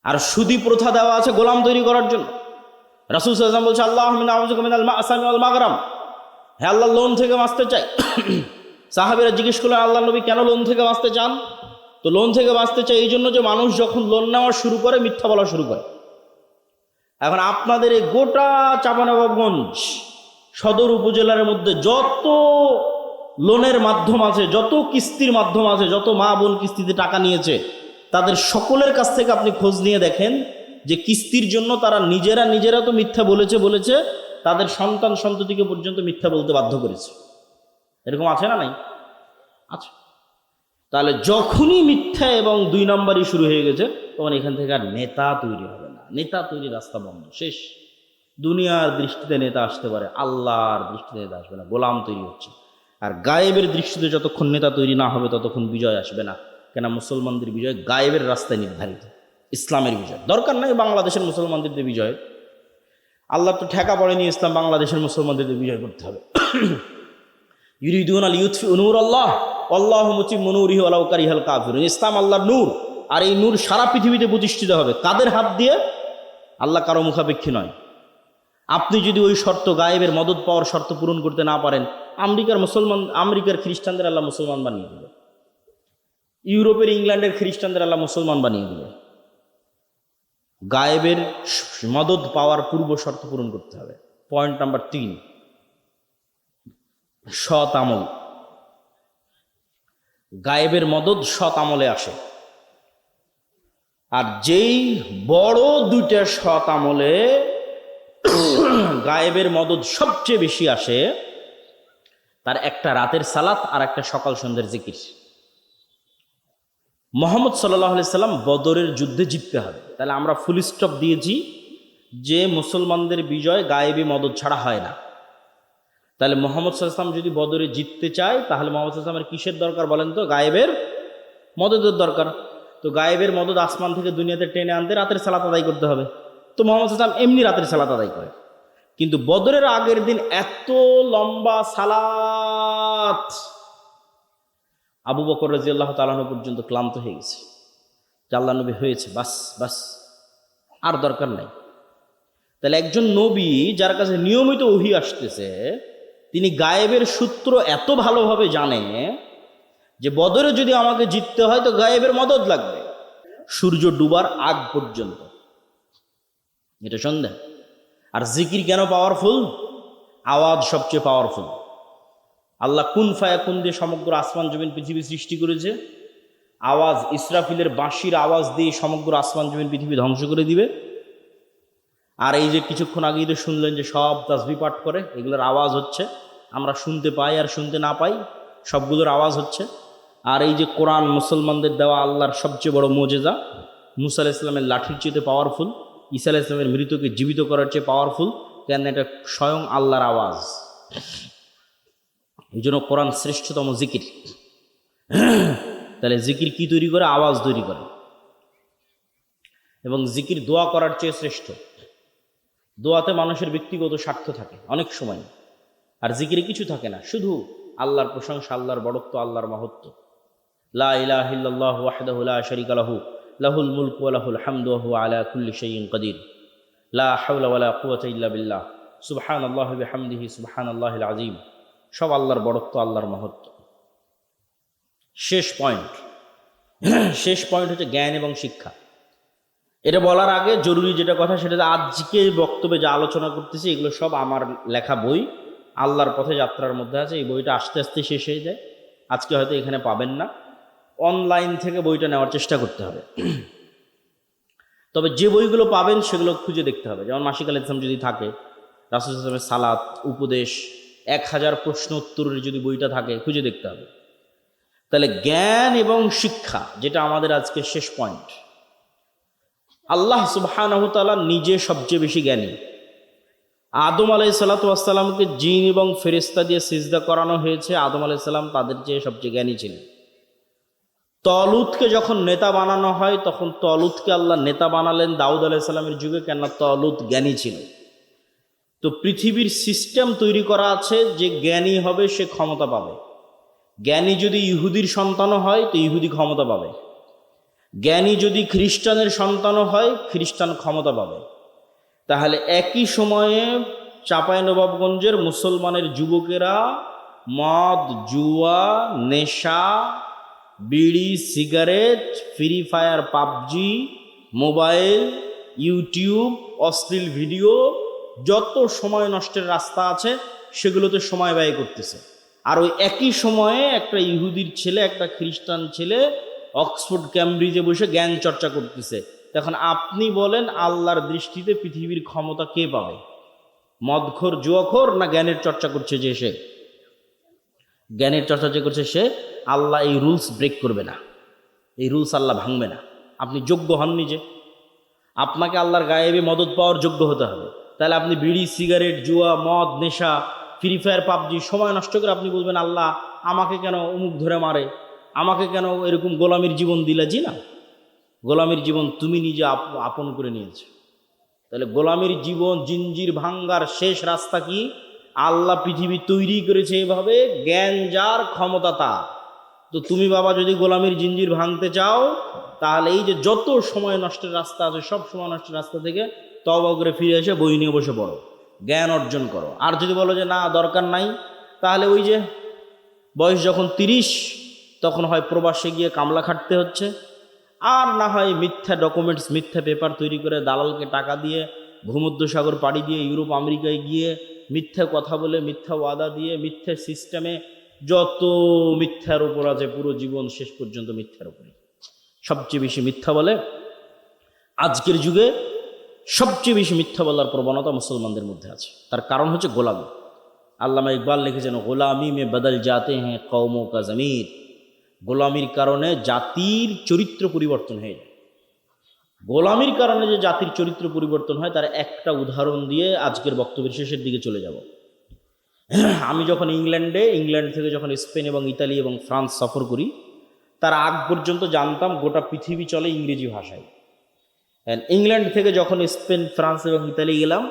আর সুদী প্রথা দেওয়া আছে গোলাম তৈরি করার জন্য। রাসূল সাল্লাল্লাহু আলাইহি ওয়াসাল্লাম বলছে, আল্লাহুম্মা ইন্নী আউযুবিকা মিনাল মা'সামি ওয়াল মাগরাম। হে আল্লাহ, লোন থেকে বাঁচতে চাই। সাহাবীরা জিজ্ঞেস করলেন, আল্লাহ নবী কেন লোন থেকে বাঁচতে চান? তো লোন থেকে বাঁচতে চাই এই জন্য যে মানুষ যখন লোন নেওয়া শুরু করে মিথ্যা বলা শুরু করে। এখন আপনাদের এই গোটা চাঁপাইনবাবগঞ্জ সদর উপজেলার মধ্যে যত লোনের মাধ্যম আছে, যত কিস্তির মাধ্যম আছে, যত মা বোন কিস্তিতে টাকা নিয়েছে, তাদের সকলের কাছ থেকে আপনি খোঁজ নিয়ে দেখেন যে কিস্তির জন্য তারা নিজেরা তো মিথ্যা বলেছে, তাদের সন্তান সন্ততিকে পর্যন্ত মিথ্যা বলতে বাধ্য করেছে। এরকম আছে না নাই? আছে। তাহলে যখনই মিথ্যা এবং 2 নম্বরই শুরু হয়ে গেছে, তখন এখান থেকে আর নেতা তৈরি হবে না। নেতা তৈরির রাস্তা বন্ধ, শেষ। দুনিয়ার দৃষ্টিতে নেতা আসতে পারে, আল্লাহর দৃষ্টিতে নেতা আসবে না, গোলাম তৈরি হচ্ছে। আর গায়েবের দৃষ্টিতে যতক্ষণ নেতা তৈরি না হবে ততক্ষণ বিজয় আসবে না। কেন মুসলমানদের বিজয় গায়েবের রাস্তায় নির্ধারিত, ইসলামের বিজয়। দরকার নাই বাংলাদেশের মুসলমানদের বিজয়, আল্লাহ তো ঠেকা পড়েনি ইসলাম বাংলাদেশের মুসলমানদের বিজয় করতে হবে। ইউরিদুনা লিইউতফিউ নূরাল্লাহ ওয়াল্লাহু মুতিম্মু নূরিহি ওয়ালাউ কারিহাল কাফিরুন। ইসলাম আল্লাহর নূর, আর এই নূর সারা পৃথিবীতে প্রতিষ্ঠিত হবে। কাদের হাত দিয়ে? আল্লাহ কারো মুখাপেক্ষী নয়। আপনি যদি ওই শর্ত, গায়েবের মদদ পাওয়ার শর্ত পূরণ করতে না পারেন, আমেরিকার খ্রিস্টানদের আল্লাহ মুসলমান বানিয়ে দেবে, ইউরোপের, ইংল্যান্ডের খ্রিস্টানদের আল্লাহ মুসলমান বানিয়ে দেবে। গায়েবের মদদ পাওয়ার পূর্ব শর্ত পূরণ করতে হবে। পয়েন্ট নাম্বার 3, সৎ আমল। গায়েবের মদদ সৎ আমলে আসে। আর যেই বড় 2টা সৎ আমলে গায়েবের মদদ সবচেয়ে বেশি আসে, তার একটা রাতের সালাত আর একটা সকাল সন্ধ্যের জিকির। মুহাম্মদ সাল্লাল্লাহু আলাইহি সাল্লাম বদরের যুদ্ধে জিততে হবে, তাহলে আমরা ফুল স্টপ দিয়েছি যে মুসলমানদের বিজয় গায়েবী মদদ ছাড়া হয় না। তাহলে মুহাম্মদ সাল্লাল্লাহু আলাইহি সাল্লাম যদি বদরে জিততে চায়, তাহলে মুহাম্মদ সাল্লাল্লাহু আলাইহি সাল্লামের কিসের দরকার বলেন তো? গায়েবের মদদের দরকার। তো গায়েবের মদদ আসমান থেকে দুনিয়াতে টেনে আনতে রাতের সালাত আদায় করতে হবে। তো মুহাম্মদ সাল্লাল্লাহু আলাইহি সাল্লাম এমনি রাতের সালাত আদায় করে, কিন্তু বদরের আগের দিন এত লম্বা সালাত, আবু বকর রাদিয়াল্লাহু তাআলা আনহু পর্যন্ত ক্লান্ত হয়ে গেছে যে আল্লাহ নবী হয়েছে, বাস আর দরকার নাই। তাহলে একজন নবী যার কাছে নিয়মিত ওহী আসতেছে, তিনি গায়েবের সূত্র এত ভালোভাবে জানে যে বদরে যদি আমাকে জিততে হয় তো গায়েবের মদদ লাগবে সূর্য ডুবার আগ পর্যন্ত, এটা সন্ধ্যা। আর জিকির কেন পাওয়ারফুল? আওয়াজ সবচেয়ে পাওয়ারফুল। আল্লাহ কুন ফায়াকুন দিয়ে সমগ্র আসমান জমিন পৃথিবী সৃষ্টি করেছে, আওয়াজ, ইসরাফিলের বাঁশির আওয়াজ দিয়ে সমগ্র আসমান জমিন পৃথিবী ধ্বংস করে দিবে। আর এই যে কিছুক্ষণ আগেই তো শুনলেন যে সব তাসবিহ পাঠ করে, এগুলোর আওয়াজ হচ্ছে, আমরা শুনতে পাই আর শুনতে না পাই, সবগুলোর আওয়াজ হচ্ছে। আর এই যে কোরআন মুসলমানদের দেওয়া আল্লাহর সবচেয়ে বড় মোজেজা, মুসা আলাইহিস সালামের লাঠির চেয়ে পাওয়ারফুল, ঈসা আলাইহিস সালামের মৃতকে জীবিত করার চেয়ে পাওয়ারফুল, কেন এটা স্বয়ং আল্লাহর আওয়াজ। এই জন্য কোরআন শ্রেষ্ঠতম জিকির। তাহলে জিকির কি তৈরি করে? আওয়াজ তৈরি করে। এবং জিকির দোয়া করার চেয়ে শ্রেষ্ঠ। দোয়াতে মানুষের ব্যক্তিগত স্বার্থ থাকে অনেক সময়, আর জিকিরে কিছু থাকে না, শুধু আল্লাহর প্রশংসা, আল্লাহর বড়ত্ব, আল্লাহর মহত্ব। লা ইলাহা ইল্লাল্লাহু ওয়াহদাহু লা শারীকা লাহু লাহুল মুলকু ওয়া লাহুল হামদু ওয়া হুয়া আলা কুল্লি শাইইন কাদির। লা হাওলা ওয়া লা কুওয়াতা ইল্লা বিল্লাহ। সুবহানাল্লাহি ওয়া বিহামদিহি সুবহানাল্লাহিল আযীম। সব আল্লাহর বড়ত্ব, আল্লাহর মহত্ব। শেষ পয়েন্ট হচ্ছে জ্ঞান এবং শিক্ষা। এটা বলার আগে জরুরি যেটা কথা, সেটা আজকে বক্তব্যে যা আলোচনা করতেছি এগুলো সব আমার লেখা বই, আল্লাহর পথে যাত্রার মধ্যে আছে। এই বইটা আস্তে আস্তে শেষ হয়ে যায়, আজকে হয়তো এখানে পাবেন না, অনলাইন থেকে বইটা নেওয়ার চেষ্টা করতে হবে। তবে যে বইগুলো পাবেন সেগুলো খুঁজে দেখতে হবে। যেমন মাসিক আল ইসলাম যদি থাকে, রাসূল সাল্লাল্লাহু আলাইহি ওয়াসাল্লামের সালাত, উপদেশ, 1000 প্রশ্ন উত্তরের যদি বইটা থাকে, খুঁজে দেখতে হবে। তাহলে জ্ঞান এবং শিক্ষা, যেটা আমাদের আজকে শেষ পয়েন্ট। আল্লাহ সুবহানাহু ওয়া তাআলা নিজে সবচেয়ে বেশি জ্ঞানী। আদম আলাইহিস সালাতু ওয়াস সালামকে জিন এবং ফেরেশতা দিয়ে সিজদা করানো হয়েছে, আদম আলাইহিস সালাম তাদের চেয়ে সবচেয়ে জ্ঞানী ছিলেন। তলুতকে যখন নেতা বানানো হয়, তখন তলুতকে আল্লাহ নেতা বানালেন দাউদ আলাইহিস সালামের যুগে, কেননা তলুত জ্ঞানী ছিল। তো পৃথিবীর সিস্টেম তৈরি করা আছে, যে জ্ঞানী হবে সে ক্ষমতা পাবে। জ্ঞানী যদি ইহুদির সন্তানও হয় তো ইহুদি ক্ষমতা পাবে, জ্ঞানী যদি খ্রিস্টানের সন্তানও হয় খ্রিস্টান ক্ষমতা পাবে। তাহলে একই সময়ে চাঁপাইনবাবগঞ্জের মুসলমানের যুবকেরা মদ, জুয়া, নেশা, বিড়ি, cigarette, free fire, PUBG, mobile, YouTube, অশ্লীল ভিডিও, যত সময় নষ্টের রাস্তা আছে সেগুলোতে সময় ব্যয় করতেছে। আর ওই একই সময়ে একটা ইহুদির ছেলে, একটা খ্রিস্টান ছেলে অক্সফোর্ড ক্যামব্রিজে বসে জ্ঞান চর্চা করতেছে। তখন আপনি বলেন আল্লাহর দৃষ্টিতে পৃথিবীর ক্ষমতা কে পাবে? মদখোর, জুয়াখোর, না জ্ঞানের চর্চা করছে যে সে? জ্ঞানের চর্চা যে করছে সে। আল্লাহ এই রুলস ব্রেক করবে না, এই রুলস আল্লাহ ভাঙবে না। আপনি যোগ্য হননি, যে আপনাকে আল্লাহর গায়েবে মদত পাওয়ার যোগ্য হতে হবে। তাহলে আপনি বিড়ি, সিগারেট, জুয়া, মদ, নেশা, ফ্রি ফায়ার, পাবজি সময় নষ্ট করে আপনি বলবেন আল্লাহ আমাকে কেন অমুক ধরে মারে, আমাকে কেন এরকম গোলামির জীবন দিলা? জি না, গোলামির জীবন তুমি নিজে আপন করে নিয়েছো। তাহলে গোলামির জীবন, জিঞ্জির ভাঙ্গার শেষ রাস্তা কি? আল্লাহ পৃথিবী তৈরি করেছে এভাবে, জ্ঞান যার ক্ষমতা তার। তো তুমি বাবা যদি গোলামির জিঞ্জির ভাঙতে চাও, তাহলে এই যে যত সময় নষ্টের রাস্তা আছে সব সময় নষ্টের রাস্তা থেকে তওবা করে ফিরে এসে বই নিয়ে বসে পড়ো, জ্ঞান অর্জন করো। আর যদি বলো যে না দরকার নাই, তাহলে ওই যে বয়স যখন 30 তখন হয় প্রবাসে গিয়ে কামলা খাটতে হচ্ছে, আর না হয় মিথ্যা ডকুমেন্টস, মিথ্যা পেপার তৈরি করে দালালকে টাকা দিয়ে ভূমধ্যসাগর পাড়ি দিয়ে ইউরোপ আমেরিকায় গিয়ে মিথ্যা কথা বলে, মিথ্যা ওয়াদা দিয়ে, মিথ্যা সিস্টেমে, যত মিথ্যার উপর আছে পুরো জীবন শেষ পর্যন্ত মিথ্যার উপরে। সবচেয়ে বেশি মিথ্যা বলে আজকের যুগে, সবচেয়ে বেশি মিথ্যা বলার প্রবণতা মুসলমানদের মধ্যে আছে। তার কারণ হচ্ছে গোলামি। আল্লামা ইকবাল লিখেছেন, গোলামি মে বদল জাতে হ্যাঁ কওমোं का ज़मीर। গোলামির কারণে জাতির চরিত্র পরিবর্তন হয়ে যায়। গোলামির কারণে যে জাতির চরিত্র পরিবর্তন হয় তার একটা উদাহরণ দিয়ে আজকের বক্তব্যের শেষের দিকে চলে যাব। আমি যখন ইংল্যান্ড থেকে যখন স্পেন এবং ইতালি এবং ফ্রান্স সফর করি, তার আগ পর্যন্ত জানতাম গোটা পৃথিবী চলে ইংরেজি ভাষায়। ইংল্যান্ড থেকে যখন স্পেন, ফ্রান্স এবং ইতালি গেলাম,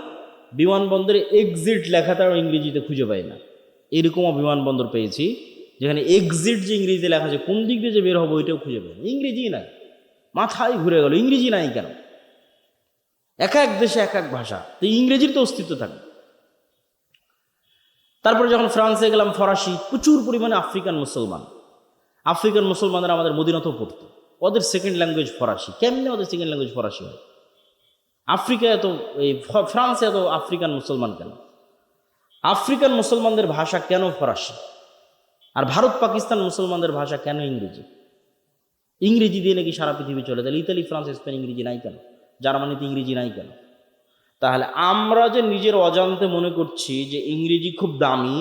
বিমানবন্দরে এক্সিট লেখাটাও ইংরেজিতে খুঁজে পাই না। এরকমও বিমানবন্দর পেয়েছি যেখানে এক্সিট যে ইংরেজিতে লেখা আছে, কোন দিক দিয়ে যে বের হবো ওইটাও খুঁজে পাই না, ইংরেজি নাই। মাথায় ঘুরে গেল, ইংরেজি নাই কেন? এক এক দেশে এক এক ভাষা, তো ইংরেজির তো অস্তিত্ব থাকে। তারপরে যখন ফ্রান্সে গেলাম, ফরাসি, প্রচুর পরিমাণে আফ্রিকান মুসলমানরা আমাদের মদিনাতেও পড়তো। ওদের সেকেন্ড ল্যাঙ্গুয়েজ ফরাসি। কেমনে ওদের সেকেন্ড ল্যাঙ্গুয়েজ ফরাসি হয়? আফ্রিকায় এত, এই ফ্রান্সে এত আফ্রিকান মুসলমান কেন? আফ্রিকান মুসলমানদের ভাষা কেন ফরাসি? আর ভারত পাকিস্তান মুসলমানদের ভাষা কেন ইংরেজি? ইংরেজি দিয়ে নাকি সারা পৃথিবী চলে, তাহলে ইতালি, ফ্রান্স, স্পেন ইংরেজি নাই কেন? জার্মানিতে ইংরেজি নাই কেন? তাহলে আমরা যে নিজের অজান্তে মনে করছি যে ইংরেজি খুব দামি,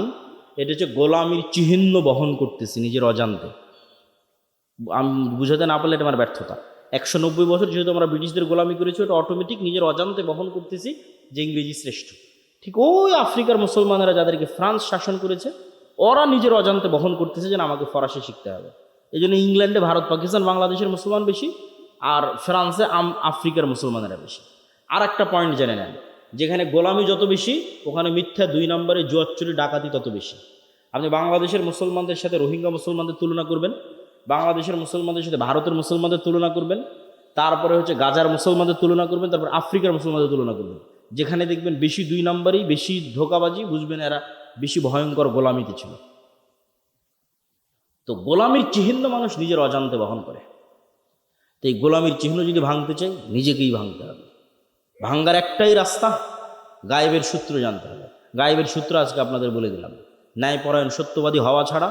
এটা হচ্ছে গোলামির চিহ্ন বহন করতেছি নিজের অজান্তে। আমি বুঝাতে না পারলে এটা আমার ব্যর্থতা। 190 বছর যেহেতু আমরা ব্রিটিশদের গোলামি করেছি, ওটা অটোমেটিক নিজের অজান্তে বহন করতেছি যে ইংরেজি শ্রেষ্ঠ। ঠিক ওই আফ্রিকার মুসলমানেরা যাদেরকে ফ্রান্স শাসন করেছে, ওরা নিজের অজান্তে বহন করতেছে যে আমাকে ফরাসি শিখতে হবে। এই জন্য ইংল্যান্ডে ভারত, পাকিস্তান, বাংলাদেশের মুসলমান বেশি, আর ফ্রান্সে আফ্রিকার মুসলমানেরা বেশি। আর একটা পয়েন্ট জেনে নেন, যেখানে গোলামি যত বেশি, ওখানে মিথ্যা 2 নম্বরে জুয়াচুরি ডাকাতি তত বেশি। আপনি বাংলাদেশের মুসলমানদের সাথে রোহিঙ্গা মুসলমানদের তুলনা করবেন, বাংলাদেশের মুসলমানদের সাথে ভারতের মুসলমানদের তুলনা করবেন, তারপরে হচ্ছে গাজার মুসলমানদের তুলনা করবেন, তারপর আফ্রিকার মুসলমানদের তুলনা করবেন। যেখানে দেখবেন বেশি 2 নম্বরই, বেশি ধোকাবাজি, বুঝবেন এরা বেশি ভয়ঙ্কর গোলামিতে ছিল। তো গোলামির চিহ্ন মানুষ নিজের অজান্তে বহন করে। তো এই গোলামির চিহ্ন যদি ভাঙতে চাই, নিজেকেই ভাঙতে হবে। ভাঙ্গার একটাই রাস্তা, গায়েবের সূত্র জানতে হবে। গায়েবের সূত্র আজকে আপনাদের বলে দিলাম। ন্যায়পরায়ণ সত্যবাদী হওয়া ছাড়া,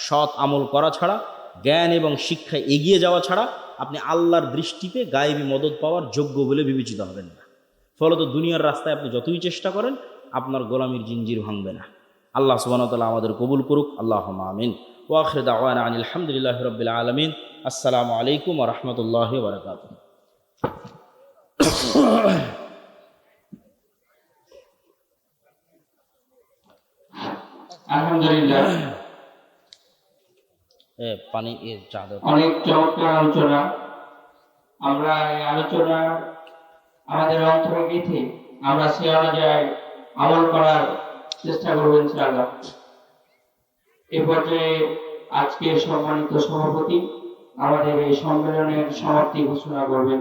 সৎ আমল করা ছাড়া, জ্ঞান এবং শিক্ষায় এগিয়ে যাওয়া ছাড়া আপনি আল্লাহর দৃষ্টিতে গায়েবী মদত পাওয়ার যোগ্য বলে বিবেচিত হবেন না। ফলত দুনিয়ার রাস্তায় আপনি যতই চেষ্টা করেন, আপনার গোলামির জিঞ্জির ভাঙবে না। আল্লাহ সুবহানাহু ওয়া তাআলা আমাদের কবুল করুক। আল্লাহুম্মা আমিন। ওয়া আখিরু দাওয়ানা আনিল হামদুলিল্লাহি রাব্বিল আলামিন। আসসালামু আলাইকুম ওয়া রাহমাতুল্লাহি ওয়া বারাকাতুহু। আলহামদুলিল্লাহ, পানি চা দাও। অনেক চমৎকার আলোচনা। আমরা এই আলোচনা আমাদের অন্তরে গেঁথে আমরা সে অনুযায়ী আমল করার চেষ্টা করবো ইনশাআল্লাহ। এ পর্যায়ে আজকে সম্মানিত সভাপতি আমাদের এই সম্মেলনের সমাপ্তি ঘোষণা করবেন।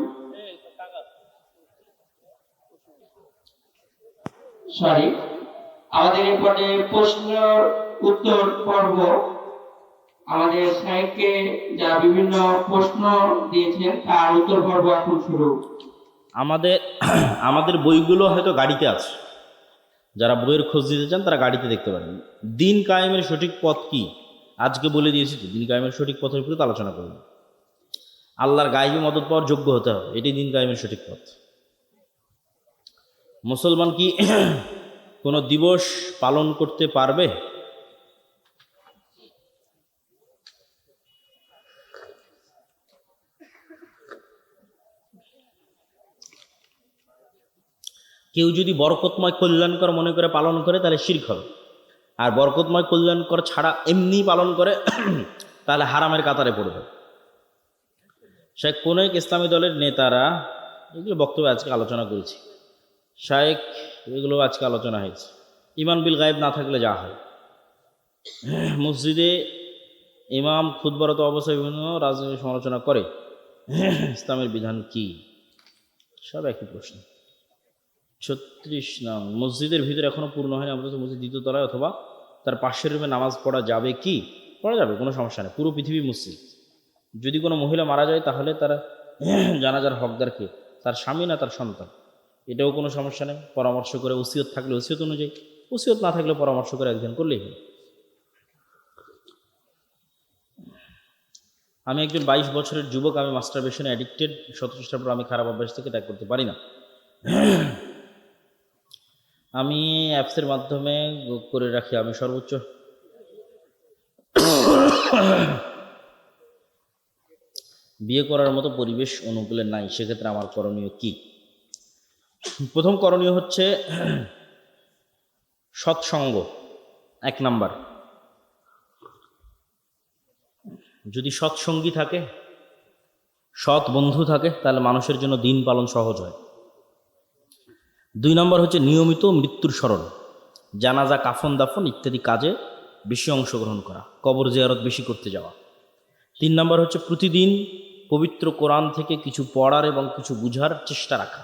আমাদের এই পর্যায়ে প্রশ্ন উত্তর পর্ব। আমাদের সাহেবকে যা বিভিন্ন প্রশ্ন দিয়েছেন তার উত্তর পর্ব এখন শুরু। আমাদের বইগুলো হয়তো গাড়িতে আছে, যারা বইয়ের খোঁজ দিতে চান তারা গাড়িতে দেখতে পারেন। দিন কায়েমের সঠিক পথ কি আজকে বলে দিয়েছি। তো দিন কায়েমের সঠিক পথের উপরে আলোচনা করব। আল্লাহর গায়েবী মদত পাওয়ার যোগ্য হতে হবে, এটাই দিন কায়েমের সঠিক পথ। মুসলমান কি কোনো দিবস পালন করতে পারবে? কেউ যদি বরকতময় কল্যাণকর মনে করে পালন করে তাহলে শিরক হবে, আর বরকতময় কল্যাণকর ছাড়া এমনি পালন করে তাহলে হারামের কাতারে পড়বে। শেখ কোনেক ইসলামী দলের নেতারা এগুলো বক্তব্য আজকে আলোচনা করেছি, শেখ এগুলো আজকে আলোচনা হয়েছে। ইমান বিল গায়েব না থাকলে যা হয়, মসজিদে ইমাম খুতবারত অবস্থায় বিভিন্ন রাজনৈতিক সমালোচনা করে, ইসলামের বিধান কি? সব একই প্রশ্ন। 36 নং মসজিদের ভিতরে এখনো পূর্ণ হয়নি, আমরা তো মসজিদ 2য় তলায় অথবা তার পাশের রুমে নামাজ পড়া যাবে কি? পড়া যাবে, কোনো সমস্যা নেই। পুরো পৃথিবী মসজিদ। যদি কোনো মহিলা মারা যায় তাহলে তার জানাজার হকদার কে? তার স্বামী না তার সন্তান? এটাও কোনো সমস্যা নেই। পরামর্শ করে, ওসিয়ত থাকলে ওসিয়ত অনুযায়ী, ওসিয়ত না থাকলে পরামর্শ করে একজন করলেই হবে। আমি একজন 22 বছরের যুবক, আমি মাস্টারবেশনে অ্যাডিক্টেড। 17 চেষ্টার পর আমি খারাপ অভ্যাস থেকে ত্যাগ করতে পারি না। আমি অ্যাপসের মাধ্যমে করে রাখি। আমি সর্বোচ্চ বিয়ে করার মতো পরিবেশ অনুকূলে নাই, সেক্ষেত্রে আমার করণীয় কি? প্রথম করণীয় হচ্ছে সৎসঙ্গ। 1 নাম্বার, যদি সৎসঙ্গী থাকে, সৎ বন্ধু থাকে, তাহলে মানুষের জন্য দিন পালন সহজ হয়। 2 নম্বর হচ্ছে নিয়মিত মৃত্যুর স্মরণ, জানাজা, কাফন দাফন ইত্যাদি কাজে বেশি অংশগ্রহণ করা, কবর জিয়ারত বেশি করতে যাওয়া। 3 নম্বর হচ্ছে প্রতিদিন পবিত্র কোরআন থেকে কিছু পড়ার এবং কিছু বুঝার চেষ্টা রাখা,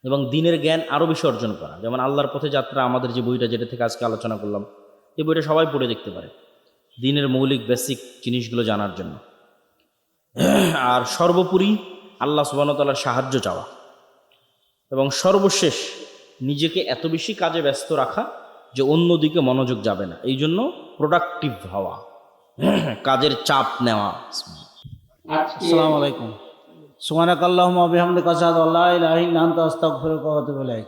এবং দিনের জ্ঞান আরও বেশি অর্জন করা। যেমন আল্লাহর পথে যাত্রা, আমাদের যে বইটা, যেটা থেকে আজকে আলোচনা করলাম, এই বইটা সবাই পড়ে দেখতে পারে, দিনের মৌলিক বেসিক জিনিসগুলো জানার জন্য। আর সর্বোপরি আল্লাহ সুবহানাহু ওয়া তাআলার সাহায্য চাওয়া, এবং সর্বশেষ নিজেকে এত বেশি কাজে ব্যস্ত রাখা যে অন্যদিকে মনোযোগ যাবে না। এই জন্য প্রোডাক্টিভ হওয়া, কাজের চাপ নেওয়া। আজকে আসসালামু আলাইকুম। সুবহানাকাল্লাহুম্মা ওয়া বিহামদিকা আশহাদু আল্লা ইলাহা ইল্লা আনতা আস্তাগফিরুকা ওয়া আতুবু ইলাইক।